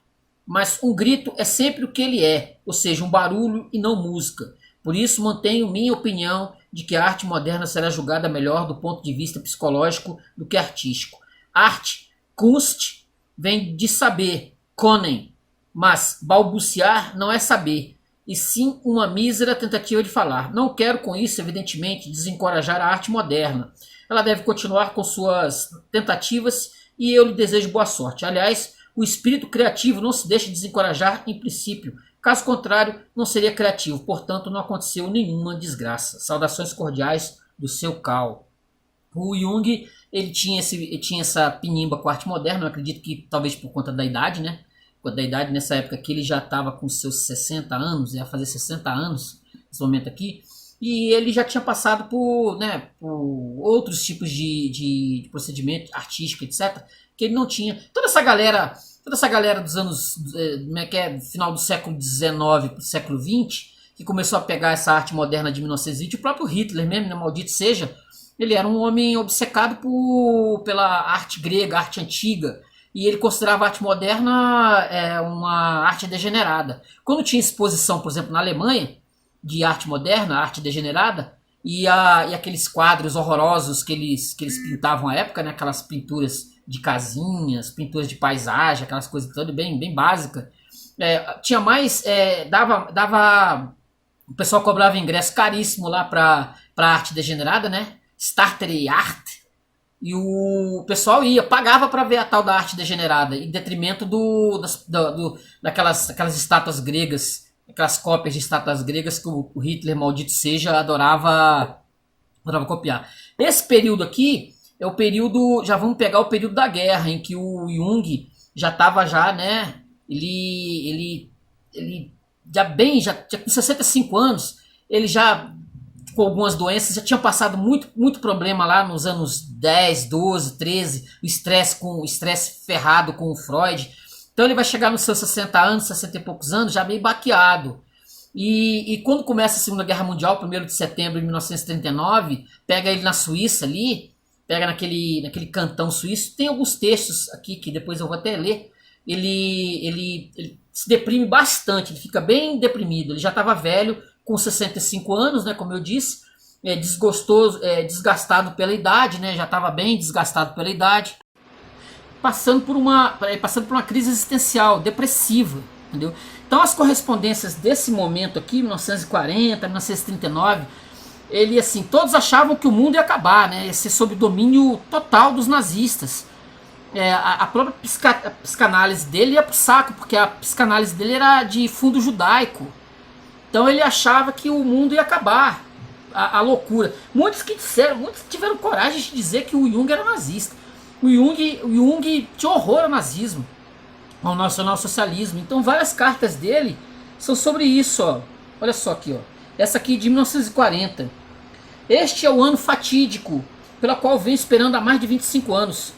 Mas um grito é sempre o que ele é, ou seja, um barulho e não música. Por isso, mantenho minha opinião de que a arte moderna será julgada melhor do ponto de vista psicológico do que artístico. Arte, Kunst, vem de saber, Können, mas balbuciar não é saber, e sim uma mísera tentativa de falar. Não quero com isso, evidentemente, desencorajar a arte moderna. Ela deve continuar com suas tentativas e eu lhe desejo boa sorte. Aliás, o espírito criativo não se deixa desencorajar em princípio. Caso contrário, não seria criativo. Portanto, não aconteceu nenhuma desgraça. Saudações cordiais do seu Cal. O Jung, ele tinha essa pinimba com a arte moderna. Eu acredito que talvez por conta da idade, né? Por conta da idade, nessa época que ele já estava com seus 60 anos, ia fazer 60 anos. nesse momento aqui, e ele já tinha passado por, né, por outros tipos de procedimento artístico, etc., que ele não tinha. Toda essa galera dos anos, como é que é, final do século XIX para o século XX, que começou a pegar essa arte moderna de 1920, o próprio Hitler mesmo, né, maldito seja, ele era um homem obcecado pela arte grega, arte antiga, e ele considerava a arte moderna uma arte degenerada. Quando tinha exposição, por exemplo, na Alemanha, de arte moderna, arte degenerada, e aqueles quadros horrorosos que eles pintavam à época, né, aquelas pinturas de casinhas, pinturas de paisagem, aquelas coisas todas bem básicas, tinha mais, dava, o pessoal cobrava ingresso caríssimo lá para arte degenerada, né, Starter Art, e o pessoal pagava para ver a tal da arte degenerada, em detrimento daquelas estátuas gregas, aquelas cópias de estátuas gregas que o Hitler, maldito seja, adorava copiar. Esse período aqui é o período, já vamos pegar o período da guerra, em que o Jung já estava né, ele já com 65 anos, ele já com algumas doenças, já tinha passado muito problema lá nos anos 10, 12, 13, o estresse ferrado com o Freud. Então ele vai chegar nos seus 60 anos, 60 e poucos anos, já meio baqueado. E quando começa a Segunda Guerra Mundial, 1º de setembro de 1939, pega ele na Suíça ali, pega naquele cantão suíço, tem alguns textos aqui que depois eu vou até ler, ele se deprime bastante, ele fica bem deprimido, ele já estava velho, com 65 anos, né, como eu disse, desgastado pela idade, né, já estava bem desgastado pela idade, passando por uma crise existencial, depressiva, entendeu? Então as correspondências desse momento aqui, 1940, 1939, ele assim, todos achavam que o mundo ia acabar, né, ia ser sob o domínio total dos nazistas. A própria psicanálise dele ia pro saco, porque a psicanálise dele era de fundo judaico. Então ele achava que o mundo ia acabar, a loucura. Muitos tiveram coragem de dizer que o Jung era nazista. O Jung tinha horror ao nazismo, ao nacionalsocialismo. Então várias cartas dele são sobre isso. Ó. Olha só aqui, ó. Essa aqui de 1940. Este é o ano fatídico, pela qual venho esperando há mais de 25 anos.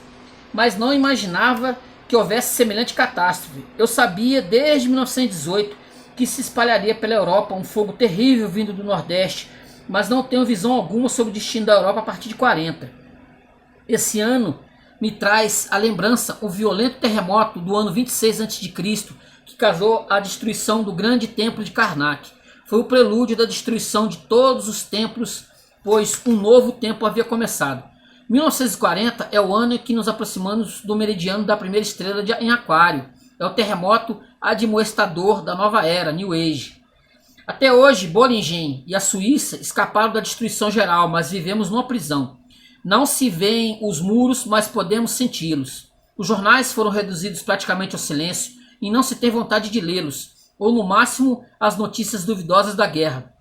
Mas não imaginava que houvesse semelhante catástrofe. Eu sabia desde 1918 que se espalharia pela Europa um fogo terrível vindo do Nordeste, mas não tenho visão alguma sobre o destino da Europa a partir de 40. Esse ano me traz à lembrança o violento terremoto do ano 26 a.C., que causou a destruição do grande templo de Karnak. Foi o prelúdio da destruição de todos os templos, pois um novo tempo havia começado. 1940 é o ano em que nos aproximamos do meridiano da primeira estrela em Aquário. É o terremoto admoestador da nova era, New Age. Até hoje, Bollingen e a Suíça escaparam da destruição geral, mas vivemos numa prisão. Não se veem os muros, mas podemos senti-los. Os jornais foram reduzidos praticamente ao silêncio e não se tem vontade de lê-los, ou no máximo as notícias duvidosas da guerra.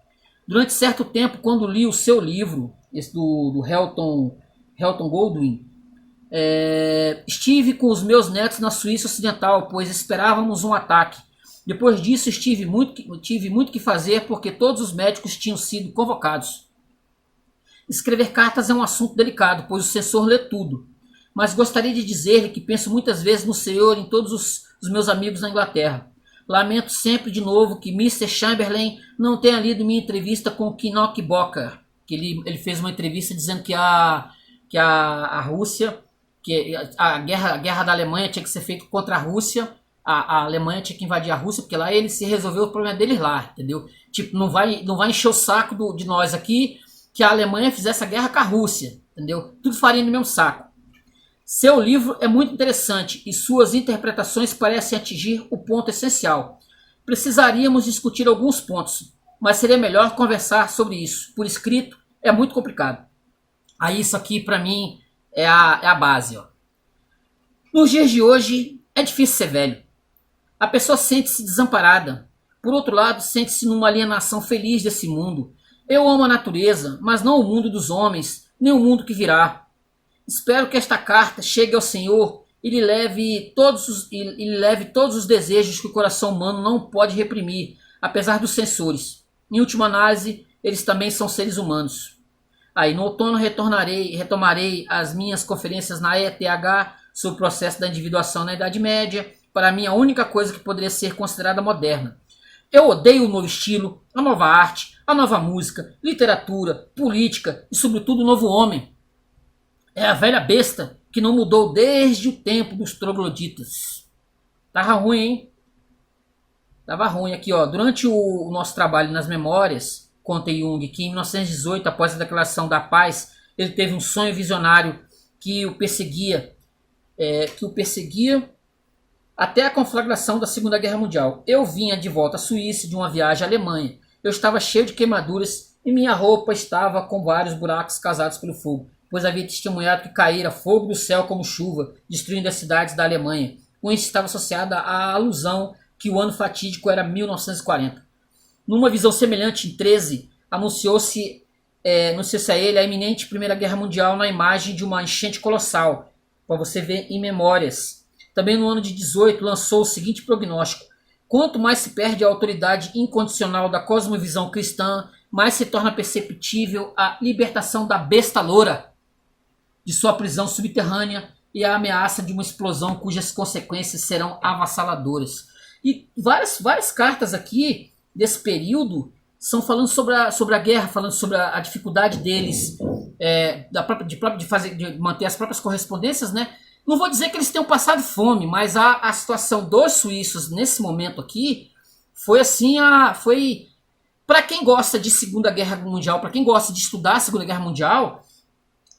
Durante certo tempo, quando li o seu livro, esse do Helton Goldwyn, estive com os meus netos na Suíça Ocidental, pois esperávamos um ataque. Depois disso, tive muito que fazer, porque todos os médicos tinham sido convocados. Escrever cartas é um assunto delicado, pois o censor lê tudo. Mas gostaria de dizer-lhe que penso muitas vezes no Senhor e em todos os meus amigos na Inglaterra. Lamento sempre de novo que Mr. Chamberlain não tenha lido minha entrevista com o Knickerbocker, que ele fez uma entrevista dizendo que a Rússia, que a guerra da Alemanha tinha que ser feita contra a Rússia, a Alemanha tinha que invadir a Rússia, porque lá ele se resolveu o problema deles lá, entendeu? Tipo, não vai encher o saco de nós aqui que a Alemanha fizesse a guerra com a Rússia, entendeu? Tudo farinha no mesmo saco. Seu livro é muito interessante e suas interpretações parecem atingir o ponto essencial. Precisaríamos discutir alguns pontos, mas seria melhor conversar sobre isso. Por escrito, é muito complicado. Aí isso aqui, para mim, é a base. Ó. Nos dias de hoje, é difícil ser velho. A pessoa sente-se desamparada. Por outro lado, sente-se numa alienação feliz desse mundo. Eu amo a natureza, mas não o mundo dos homens, nem o mundo que virá. Espero que esta carta chegue ao Senhor e lhe leve todos os desejos que o coração humano não pode reprimir, apesar dos censores. Em última análise, eles também são seres humanos. Aí no outono retomarei as minhas conferências na ETH sobre o processo da individuação na Idade Média, para mim a única coisa que poderia ser considerada moderna. Eu odeio o novo estilo, a nova arte, a nova música, literatura, política e sobretudo o novo homem. É a velha besta que não mudou desde o tempo dos trogloditas. Tava ruim, hein? Tava ruim aqui, ó. Durante o nosso trabalho nas memórias, conta Jung, que em 1918, após a declaração da paz, ele teve um sonho visionário que o perseguia, até a conflagração da Segunda Guerra Mundial. Eu vinha de volta à Suíça de uma viagem à Alemanha. Eu estava cheio de queimaduras e minha roupa estava com vários buracos causados pelo fogo, pois havia testemunhado que caíra fogo do céu como chuva, destruindo as cidades da Alemanha. Com isso estava associada à alusão que o ano fatídico era 1940. Numa visão semelhante, em 13, anunciou-se a ele a iminente Primeira Guerra Mundial na imagem de uma enchente colossal, para você ver em Memórias. Também no ano de 18 lançou o seguinte prognóstico: quanto mais se perde a autoridade incondicional da cosmovisão cristã, mais se torna perceptível a libertação da besta loura de sua prisão subterrânea e a ameaça de uma explosão cujas consequências serão avassaladoras. E várias cartas aqui desse período são falando sobre a guerra, falando sobre a dificuldade deles de manter as próprias correspondências, né? Não vou dizer que eles tenham passado fome, mas a situação dos suíços nesse momento aqui foi assim, foi para quem gosta de Segunda Guerra Mundial, para quem gosta de estudar a Segunda Guerra Mundial,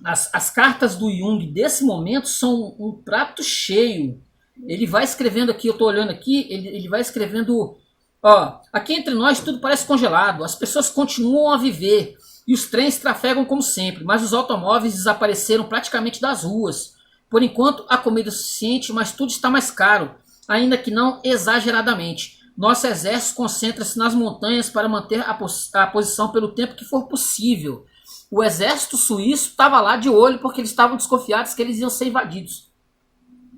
as cartas do Jung desse momento são um prato cheio. Ele vai escrevendo aqui, eu estou olhando aqui, ele vai escrevendo, ó, aqui entre nós tudo parece congelado, as pessoas continuam a viver e os trens trafegam como sempre, mas os automóveis desapareceram praticamente das ruas. Por enquanto, há comida suficiente, mas tudo está mais caro, ainda que não exageradamente. Nosso exército concentra-se nas montanhas para manter a posição pelo tempo que for possível. O exército suíço estava lá de olho porque eles estavam desconfiados que eles iam ser invadidos.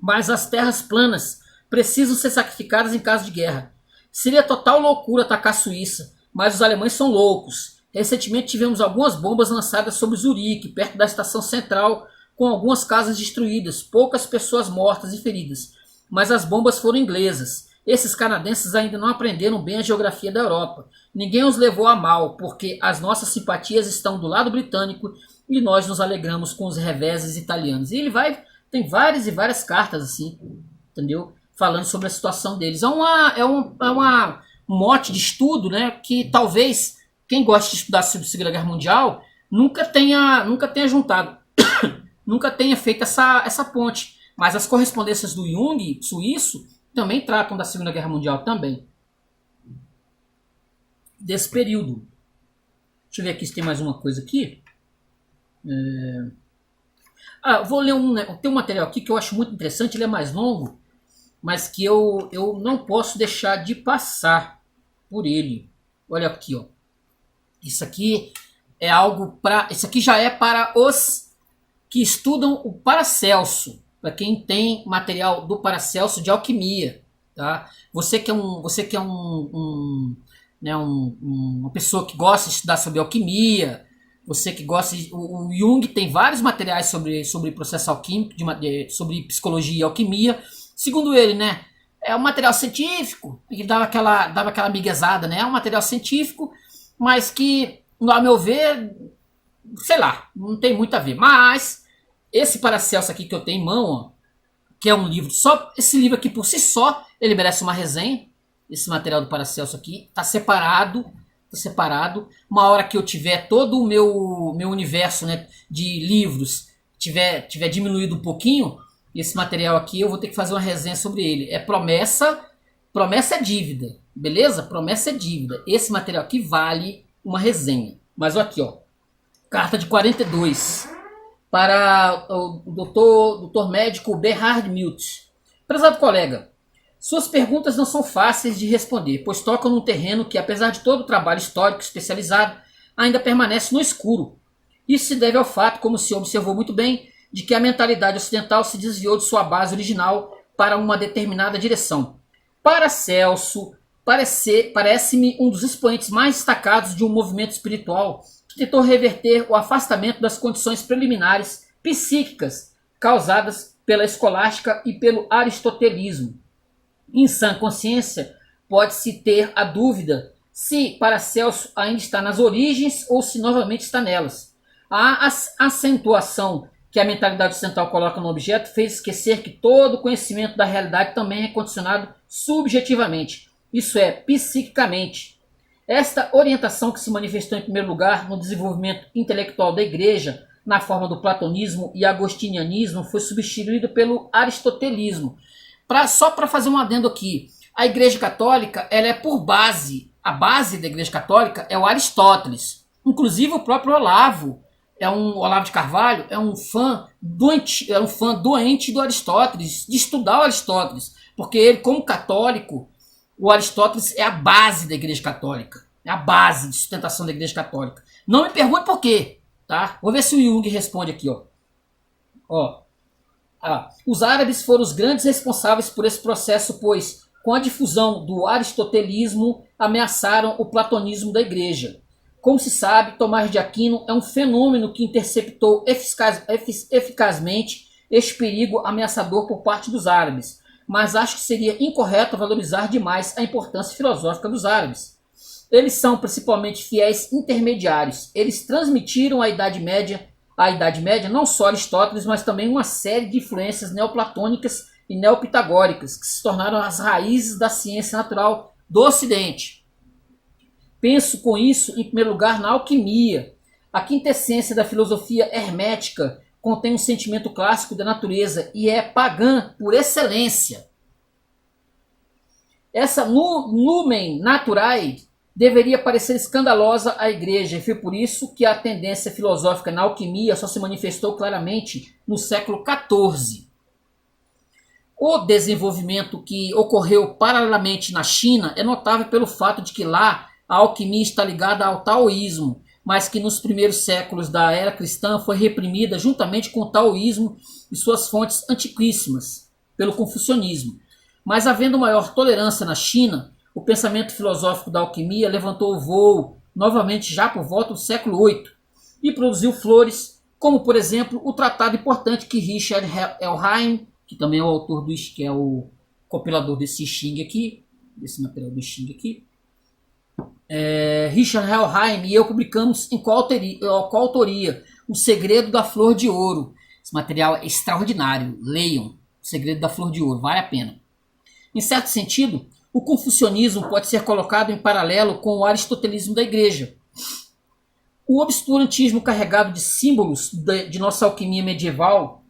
Mas as terras planas precisam ser sacrificadas em caso de guerra. Seria total loucura atacar a Suíça, mas os alemães são loucos. Recentemente tivemos algumas bombas lançadas sobre Zurique, perto da estação central, com algumas casas destruídas, poucas pessoas mortas e feridas. Mas as bombas foram inglesas. Esses canadenses ainda não aprenderam bem a geografia da Europa. Ninguém os levou a mal, porque as nossas simpatias estão do lado britânico e nós nos alegramos com os reveses italianos. E ele tem várias e várias cartas assim, entendeu? Falando sobre a situação deles. É uma mote de estudo, né, que talvez quem gosta de estudar sobre a Segunda Guerra Mundial nunca tenha juntado, nunca tenha feito essa ponte. Mas as correspondências do Jung, suíço, também tratam da Segunda Guerra Mundial também. Desse período. Deixa eu ver aqui se tem mais uma coisa aqui. Vou ler tem um material aqui que eu acho muito interessante, ele é mais longo, mas que eu não posso deixar de passar por ele. Olha aqui, ó. Isso aqui é algo para... Isso aqui já é para os que estudam o Paracelso, para quem tem material do Paracelso de alquimia, tá? Você que é uma pessoa que gosta de estudar sobre alquimia, você que gosta o Jung tem vários materiais sobre processo alquímico, sobre psicologia e alquimia. Segundo ele, né, é um material científico, ele dava aquela miguezada, né? É um material científico, mas que, ao meu ver, sei lá, não tem muito a ver. Mas esse Paracelso aqui que eu tenho em mão, ó, que é um livro, só esse livro aqui por si só, ele merece uma resenha. Esse material do Paracelso aqui tá separado. Uma hora que eu tiver todo o meu universo, né, de livros tiver diminuído um pouquinho, esse material aqui eu vou ter que fazer uma resenha sobre ele. É promessa é dívida, beleza? Promessa é dívida. Esse material aqui vale uma resenha. Mas aqui, ó, carta de 42 para o doutor médico Berhard Milch. Prezado colega, suas perguntas não são fáceis de responder, pois tocam num terreno que, apesar de todo o trabalho histórico especializado, ainda permanece no escuro. Isso se deve ao fato, como se observou muito bem, de que a mentalidade ocidental se desviou de sua base original para uma determinada direção. Paracelso parece-me um dos expoentes mais destacados de um movimento espiritual que tentou reverter o afastamento das condições preliminares psíquicas causadas pela escolástica e pelo aristotelismo. Em sã consciência, pode-se ter a dúvida se Paracelso ainda está nas origens ou se novamente está nelas. A acentuação que a mentalidade ocidental coloca no objeto fez esquecer que todo conhecimento da realidade também é condicionado subjetivamente, isso é, psiquicamente. Esta orientação, que se manifestou em primeiro lugar no desenvolvimento intelectual da Igreja, na forma do platonismo e agostinianismo, foi substituída pelo aristotelismo. Só para fazer um adendo aqui, a Igreja Católica, ela é por base, a base da Igreja Católica é o Aristóteles. Inclusive o próprio Olavo de Carvalho é um fã doente do Aristóteles, de estudar o Aristóteles, porque ele, como católico, o Aristóteles é a base da Igreja Católica, é a base de sustentação da Igreja Católica. Não me pergunte por quê, tá? Vou ver se o Jung responde aqui, os árabes foram os grandes responsáveis por esse processo, pois, com a difusão do aristotelismo, ameaçaram o platonismo da Igreja. Como se sabe, Tomás de Aquino é um fenômeno que interceptou eficazmente este perigo ameaçador por parte dos árabes, mas acho que seria incorreto valorizar demais a importância filosófica dos árabes. Eles são principalmente fiéis intermediários. Eles transmitiram à Idade Média não só Aristóteles, mas também uma série de influências neoplatônicas e neopitagóricas, que se tornaram as raízes da ciência natural do Ocidente. Penso com isso, em primeiro lugar, na alquimia. A quintessência da filosofia hermética contém um sentimento clássico da natureza e é pagã por excelência. Essa Lumen Naturae deveria parecer escandalosa à Igreja, e foi por isso que a tendência filosófica na alquimia só se manifestou claramente no século XIV. O desenvolvimento que ocorreu paralelamente na China é notável pelo fato de que lá a alquimia está ligada ao taoísmo, mas que nos primeiros séculos da era cristã foi reprimida juntamente com o taoísmo e suas fontes antiquíssimas, pelo confucionismo. Mas havendo maior tolerância na China, o pensamento filosófico da alquimia levantou o voo novamente já por volta do século VIII e produziu flores, como por exemplo o tratado importante que Richard Ellheim, que também é o autor que é o compilador desse Xing aqui, desse material do Xing aqui, Richard Ellheim e eu publicamos em coautoria O Segredo da Flor de Ouro. Esse material é extraordinário, leiam O Segredo da Flor de Ouro, vale a pena. Em certo sentido, o confucionismo pode ser colocado em paralelo com o aristotelismo da Igreja. O obscurantismo carregado de símbolos de nossa alquimia medieval,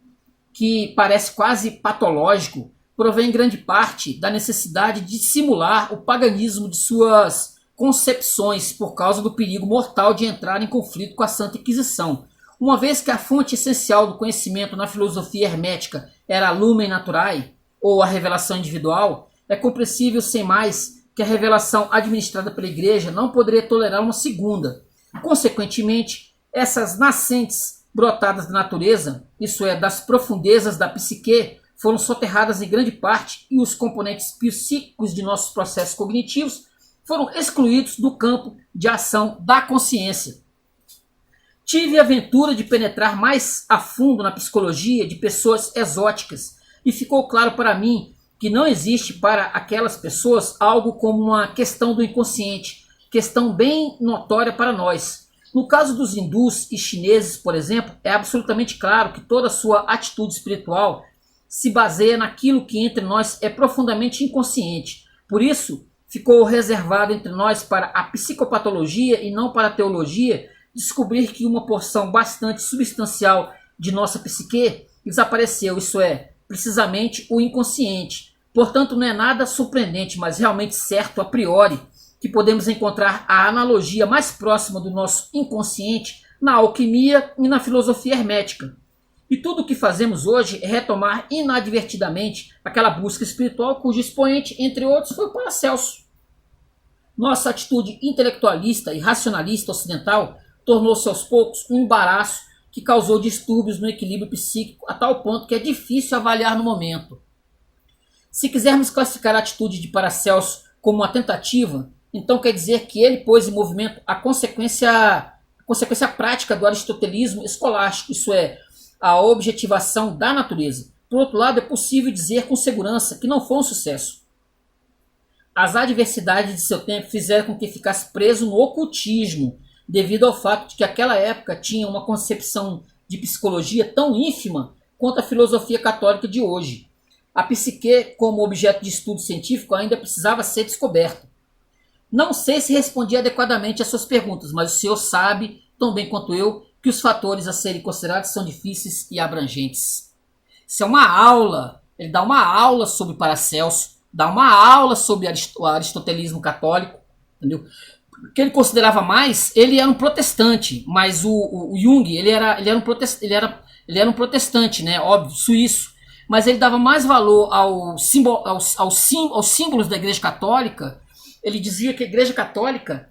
que parece quase patológico, provém em grande parte da necessidade de simular o paganismo de suas concepções por causa do perigo mortal de entrar em conflito com a Santa Inquisição. Uma vez que a fonte essencial do conhecimento na filosofia hermética era a Lumen Naturae, ou a revelação individual, é compreensível sem mais que a revelação administrada pela Igreja não poderia tolerar uma segunda. Consequentemente, essas nascentes brotadas da natureza, isso é, das profundezas da psique, foram soterradas em grande parte e os componentes psíquicos de nossos processos cognitivos foram excluídos do campo de ação da consciência. Tive a aventura de penetrar mais a fundo na psicologia de pessoas exóticas e ficou claro para mim que não existe para aquelas pessoas algo como uma questão do inconsciente, questão bem notória para nós. No caso dos hindus e chineses, por exemplo, é absolutamente claro que toda sua atitude espiritual se baseia naquilo que entre nós é profundamente inconsciente. Por isso, ficou reservado entre nós para a psicopatologia e não para a teologia descobrir que uma porção bastante substancial de nossa psique desapareceu, isso é, precisamente o inconsciente. Portanto, não é nada surpreendente, mas realmente certo a priori, que podemos encontrar a analogia mais próxima do nosso inconsciente na alquimia e na filosofia hermética. E tudo o que fazemos hoje é retomar inadvertidamente aquela busca espiritual cujo expoente, entre outros, foi o Paracelso. Nossa atitude intelectualista e racionalista ocidental tornou-se aos poucos um embaraço que causou distúrbios no equilíbrio psíquico a tal ponto que é difícil avaliar no momento. Se quisermos classificar a atitude de Paracelso como uma tentativa, então quer dizer que ele pôs em movimento a consequência prática do aristotelismo escolástico, isso é, a objetivação da natureza. Por outro lado, é possível dizer com segurança que não foi um sucesso. As adversidades de seu tempo fizeram com que ficasse preso no ocultismo, devido ao fato de que aquela época tinha uma concepção de psicologia tão ínfima quanto a filosofia católica de hoje. A psique, como objeto de estudo científico, ainda precisava ser descoberta. Não sei se respondi adequadamente às suas perguntas, mas o senhor sabe, tão bem quanto eu, que os fatores a serem considerados são difíceis e abrangentes. Isso é uma aula. Ele dá uma aula sobre Paracelso, dá uma aula sobre o aristotelismo católico, entendeu? O que ele considerava mais, ele era um protestante, mas o Jung, ele era um protestante, né? Óbvio, suíço, mas ele dava mais valor aos símbolos da Igreja Católica. Ele dizia que a Igreja Católica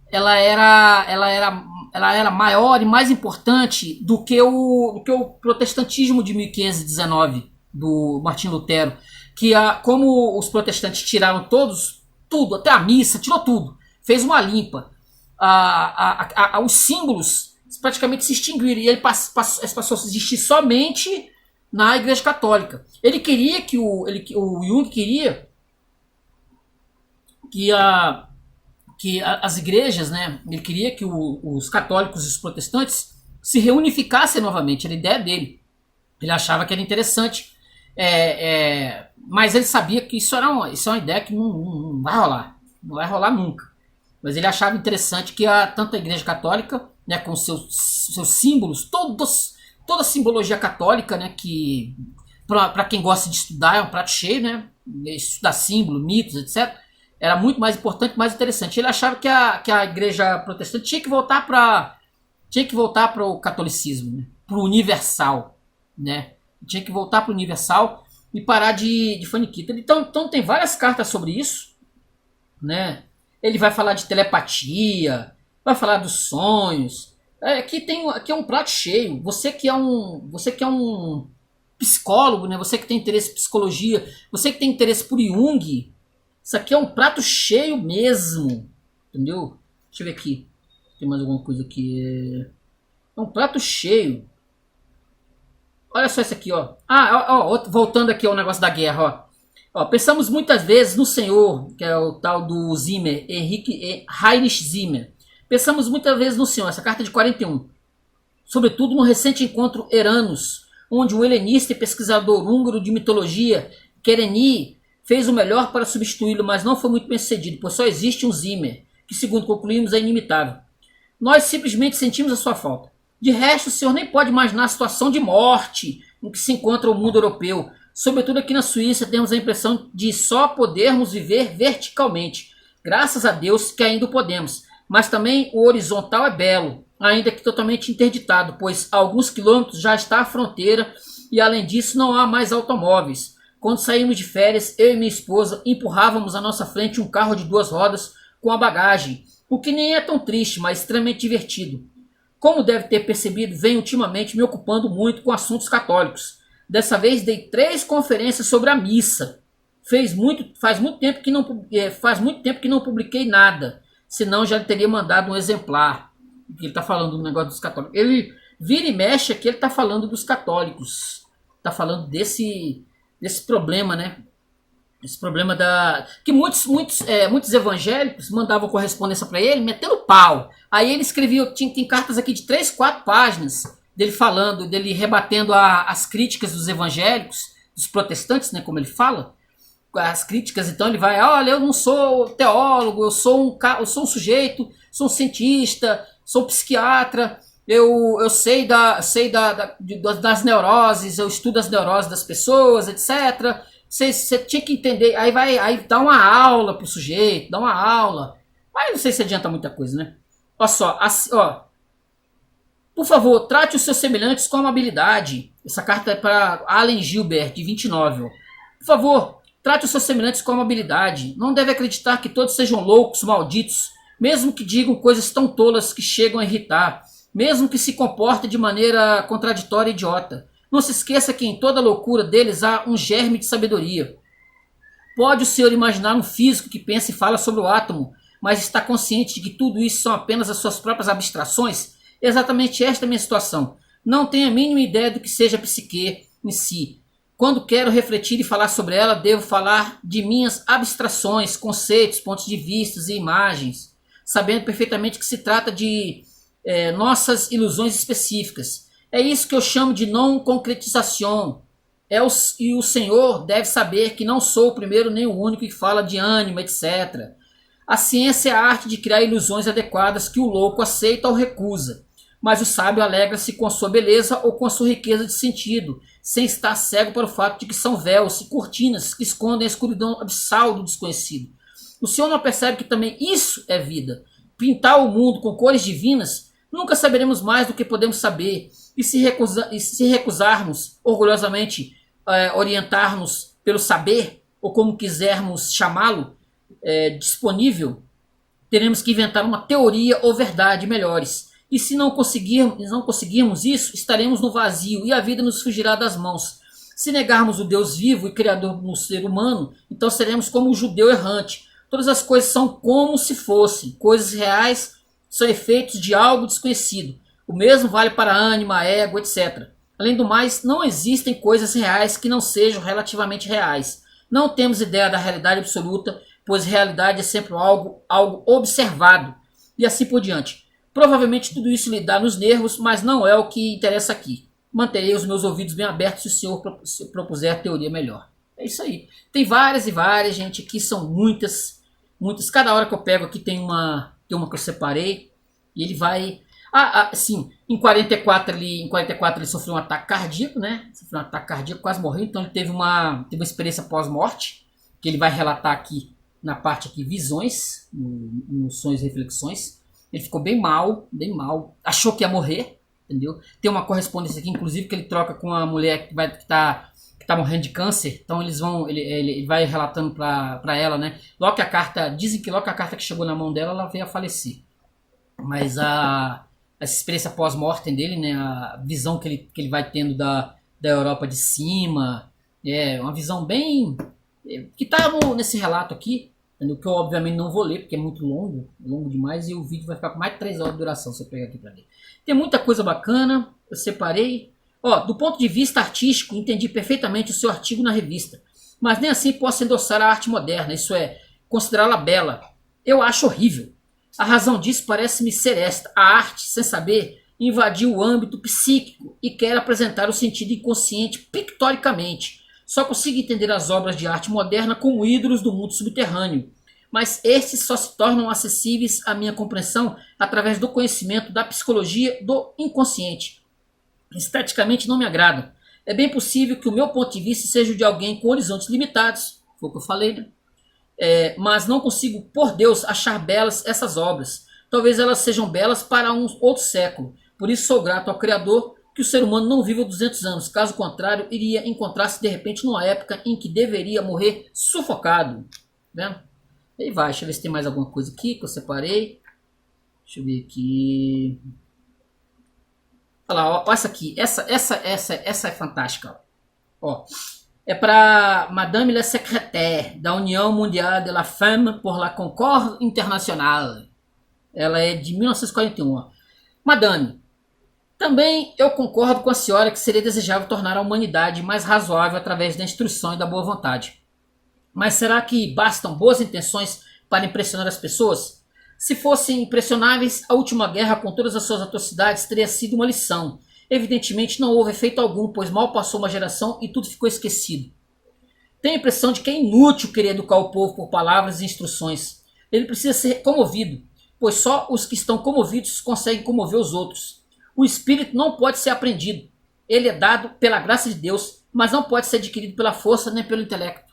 ela era maior e mais importante do que o protestantismo de 1519 do Martim Lutero, que como os protestantes tiraram tudo, até a missa, tirou tudo, fez uma limpa, os símbolos praticamente se extinguiram e ele passou a existir somente na Igreja Católica. Ele queria o Jung queria que as igrejas, né? Ele queria que os católicos e os protestantes se reunificassem novamente. Era a ideia dele. Ele achava que era interessante, mas ele sabia que isso é uma ideia que não vai rolar. Não vai rolar nunca. Mas ele achava interessante que tanto a Igreja Católica, né, com seus símbolos, toda a simbologia católica, né, que para quem gosta de estudar é um prato cheio, né? Estudar símbolos, mitos, etc. Era muito mais importante, mais interessante. Ele achava que a Igreja Protestante tinha que voltar para o catolicismo, né? Para o universal, né? Tinha que voltar para o universal e parar de faniquita. Então tem várias cartas sobre isso, né? Ele vai falar de telepatia, vai falar dos sonhos. Aqui é um prato cheio. Você que é um psicólogo, né? Você que tem interesse em psicologia, você que tem interesse por Jung, isso aqui é um prato cheio mesmo, entendeu? Deixa eu ver aqui, tem mais alguma coisa aqui. É um prato cheio. Olha só isso aqui, ó. Voltando aqui ao negócio da guerra, ó. Pensamos muitas vezes no Senhor, que é o tal do Zimmer, Heinrich Zimmer. Pensamos muitas vezes no Senhor, essa carta de 41. Sobretudo no recente encontro Eranos, onde o helenista e pesquisador húngaro de mitologia, Kerényi, fez o melhor para substituí-lo, mas não foi muito bem sucedido, pois só existe um Zimmer, que segundo concluímos é inimitável. Nós simplesmente sentimos a sua falta. De resto, o senhor nem pode imaginar a situação de morte em que se encontra o mundo europeu. Sobretudo aqui na Suíça temos a impressão de só podermos viver verticalmente. Graças a Deus que ainda o podemos. Mas também o horizontal é belo, ainda que totalmente interditado, pois a alguns quilômetros já está a fronteira e além disso não há mais automóveis. Quando saímos de férias, eu e minha esposa empurrávamos à nossa frente um carro de 2 rodas com a bagagem, o que nem é tão triste, mas extremamente divertido. Como deve ter percebido, venho ultimamente me ocupando muito com assuntos católicos. Dessa vez dei 3 conferências sobre a missa. Faz muito tempo que não publiquei nada, senão já teria mandado um exemplar. Ele está falando do negócio dos católicos. Ele vira e mexe aqui, ele está falando dos católicos. Está falando desse problema, né? Esse problema que muitos evangélicos mandavam correspondência para ele, metendo pau. Aí ele escrevia, tem cartas aqui de 3, 4 páginas dele rebatendo as críticas dos evangélicos, dos protestantes, né, como ele fala. As críticas, então ele vai, olha, eu não sou teólogo, eu sou um sujeito, sou um cientista, sou um psiquiatra, eu sei das neuroses, eu estudo as neuroses das pessoas, etc. Você tinha que entender, aí dá uma aula pro sujeito, dá uma aula. Mas não sei se adianta muita coisa, né? Olha só, por favor, trate os seus semelhantes com amabilidade. Essa carta é para Allen Gilbert, de 29. Ó. Por favor, trate os seus semelhantes com amabilidade. Não deve acreditar que todos sejam loucos, malditos, mesmo que digam coisas tão tolas que chegam a irritar, mesmo que se comportem de maneira contraditória e idiota. Não se esqueça que em toda loucura deles há um germe de sabedoria. Pode o senhor imaginar um físico que pensa e fala sobre o átomo, mas está consciente de que tudo isso são apenas as suas próprias abstrações? Exatamente esta é a minha situação. Não tenho a mínima ideia do que seja a psique em si. Quando quero refletir e falar sobre ela, devo falar de minhas abstrações, conceitos, pontos de vista e imagens, sabendo perfeitamente que se trata de nossas ilusões específicas. É isso que eu chamo de não concretização. E o Senhor deve saber que não sou o primeiro nem o único que fala de ânima, etc. A ciência é a arte de criar ilusões adequadas que o louco aceita ou recusa. Mas o sábio alegra-se com a sua beleza ou com a sua riqueza de sentido, sem estar cego para o fato de que são véus e cortinas que escondem a escuridão abissal do desconhecido. O Senhor não percebe que também isso é vida? Pintar o mundo com cores divinas, nunca saberemos mais do que podemos saber, e se recusarmos orgulhosamente orientar-nos pelo saber, ou como quisermos chamá-lo, disponível, teremos que inventar uma teoria ou verdade melhores. E se não conseguirmos isso, estaremos no vazio e a vida nos fugirá das mãos. Se negarmos o Deus vivo e criador do ser humano, então seremos como o judeu errante. Todas as coisas são como se fossem. Coisas reais são efeitos de algo desconhecido. O mesmo vale para a ânima, ego, etc. Além do mais, não existem coisas reais que não sejam relativamente reais. Não temos ideia da realidade absoluta, pois realidade é sempre algo observado. E assim por diante. Provavelmente tudo isso lhe dá nos nervos, mas não é o que interessa aqui. Manterei os meus ouvidos bem abertos se o senhor propuser a teoria melhor. É isso aí. Tem várias e várias, gente. Aqui são muitas. Cada hora que eu pego aqui tem uma que eu separei. E ele vai... sim. Em 44 ele sofreu um ataque cardíaco, né? Sofreu um ataque cardíaco, quase morreu. Então ele teve uma experiência pós-morte. Que ele vai relatar aqui na parte aqui, visões, nos sonhos e reflexões. Ele ficou bem mal, achou que ia morrer, entendeu? Tem uma correspondência aqui, inclusive, que ele troca com a mulher que tá morrendo de câncer. Então ele vai relatando para ela, né? Dizem que logo que a carta que chegou na mão dela, ela veio a falecer. Mas essa experiência pós-mortem dele, né? A visão que ele vai tendo da Europa de cima, é uma visão bem... que tá nesse relato aqui, que eu obviamente não vou ler, porque é muito longo demais, e o vídeo vai ficar com mais de 3 horas de duração, se eu pegar aqui para ler. Tem muita coisa bacana, eu separei. Do ponto de vista artístico, entendi perfeitamente o seu artigo na revista, mas nem assim posso endossar a arte moderna, isso é, considerá-la bela. Eu acho horrível. A razão disso parece-me ser esta: a arte, sem saber, invadiu o âmbito psíquico e quer apresentar o sentido inconsciente pictoricamente. Só consigo entender as obras de arte moderna como ídolos do mundo subterrâneo, mas estes só se tornam acessíveis à minha compreensão através do conhecimento da psicologia do inconsciente. Esteticamente não me agradam. É bem possível que o meu ponto de vista seja o de alguém com horizontes limitados, foi o que eu falei, né? Mas não consigo, por Deus, achar belas essas obras. Talvez elas sejam belas para um outro século. Por isso sou grato ao Criador que o ser humano não viva 200 anos. Caso contrário, iria encontrar-se de repente numa época em que deveria morrer sufocado. Vendo? Aí vai, deixa eu ver se tem mais alguma coisa aqui que eu separei. Deixa eu ver aqui. Olha lá, ó, essa aqui. Essa é fantástica. Ó. É para Madame la Secrétaire da União Mundial de la Femme pour la Concorde Internationale. Ela é de 1941. Ó. Madame, também eu concordo com a senhora que seria desejável tornar a humanidade mais razoável através da instrução e da boa vontade. Mas será que bastam boas intenções para impressionar as pessoas? Se fossem impressionáveis, a última guerra com todas as suas atrocidades teria sido uma lição. Evidentemente não houve efeito algum, pois mal passou uma geração e tudo ficou esquecido. Tenho a impressão de que é inútil querer educar o povo por palavras e instruções. Ele precisa ser comovido, pois só os que estão comovidos conseguem comover os outros. O espírito não pode ser aprendido. Ele é dado pela graça de Deus, mas não pode ser adquirido pela força nem pelo intelecto.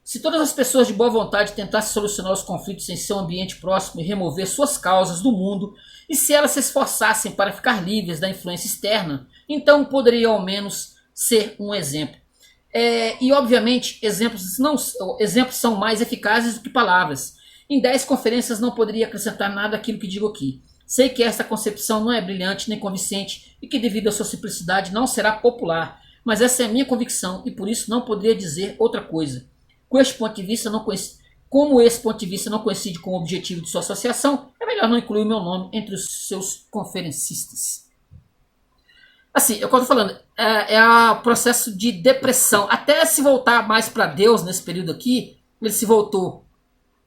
Se todas as pessoas de boa vontade tentassem solucionar os conflitos em seu ambiente próximo e remover suas causas do mundo, e se elas se esforçassem para ficar livres da influência externa, então poderiam ao menos ser um exemplo. E obviamente exemplos são mais eficazes do que palavras. Em 10 conferências não poderia acrescentar nada àquilo que digo aqui. Sei que esta concepção não é brilhante nem convincente e que devido à sua simplicidade não será popular, mas essa é a minha convicção e por isso não poderia dizer outra coisa. com este ponto de vista não coincide, como esse ponto de vista não coincide com o objetivo de sua associação, é melhor não incluir o meu nome entre os seus conferencistas. Assim, eu estou falando, é o processo de depressão. Até se voltar mais para Deus nesse período aqui, ele se voltou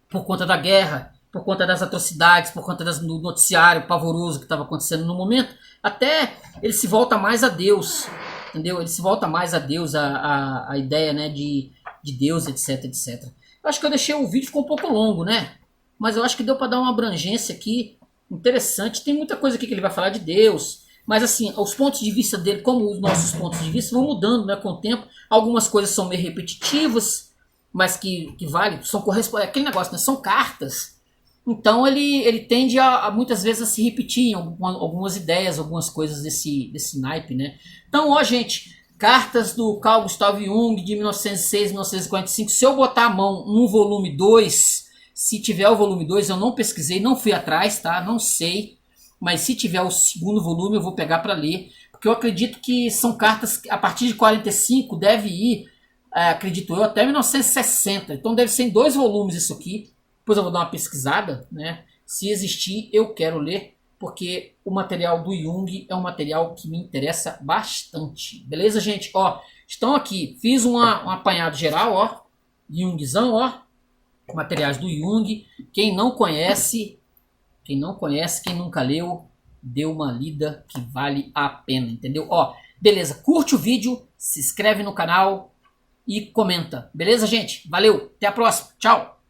por conta da guerra, por conta das atrocidades, por conta do noticiário pavoroso que estava acontecendo no momento. Até ele se volta mais a Deus, entendeu? Ele se volta mais a Deus, a ideia, né, de Deus, etc, etc. Eu acho que eu deixei o vídeo, ficou um pouco longo, né? Mas eu acho que deu para dar uma abrangência aqui interessante. Tem muita coisa aqui que ele vai falar de Deus, mas assim, os pontos de vista dele, como os nossos pontos de vista, vão mudando, né, com o tempo. Algumas coisas são meio repetitivas, mas que vale, são aquele negócio, né? São cartas. Então ele tende a muitas vezes a se repetir em algumas ideias, algumas coisas desse naipe, né? Então, ó, gente, cartas do Carl Gustav Jung de 1906, 1945. Se eu botar a mão no volume 2, se tiver o volume 2, eu não pesquisei, não fui atrás, tá? Não sei. Mas se tiver o segundo volume, eu vou pegar para ler. Porque eu acredito que são cartas que a partir de 45 deve ir, acredito eu, até 1960. Então deve ser em 2 volumes isso aqui. Depois eu vou dar uma pesquisada, né? Se existir, eu quero ler, porque o material do Jung é um material que me interessa bastante. Beleza, gente? Ó, estão aqui. Fiz um apanhado geral, ó. Jungzão, ó. Materiais do Jung. Quem não conhece, quem nunca leu, dê uma lida que vale a pena, entendeu? Ó, beleza. Curte o vídeo, se inscreve no canal e comenta. Beleza, gente? Valeu. Até a próxima. Tchau.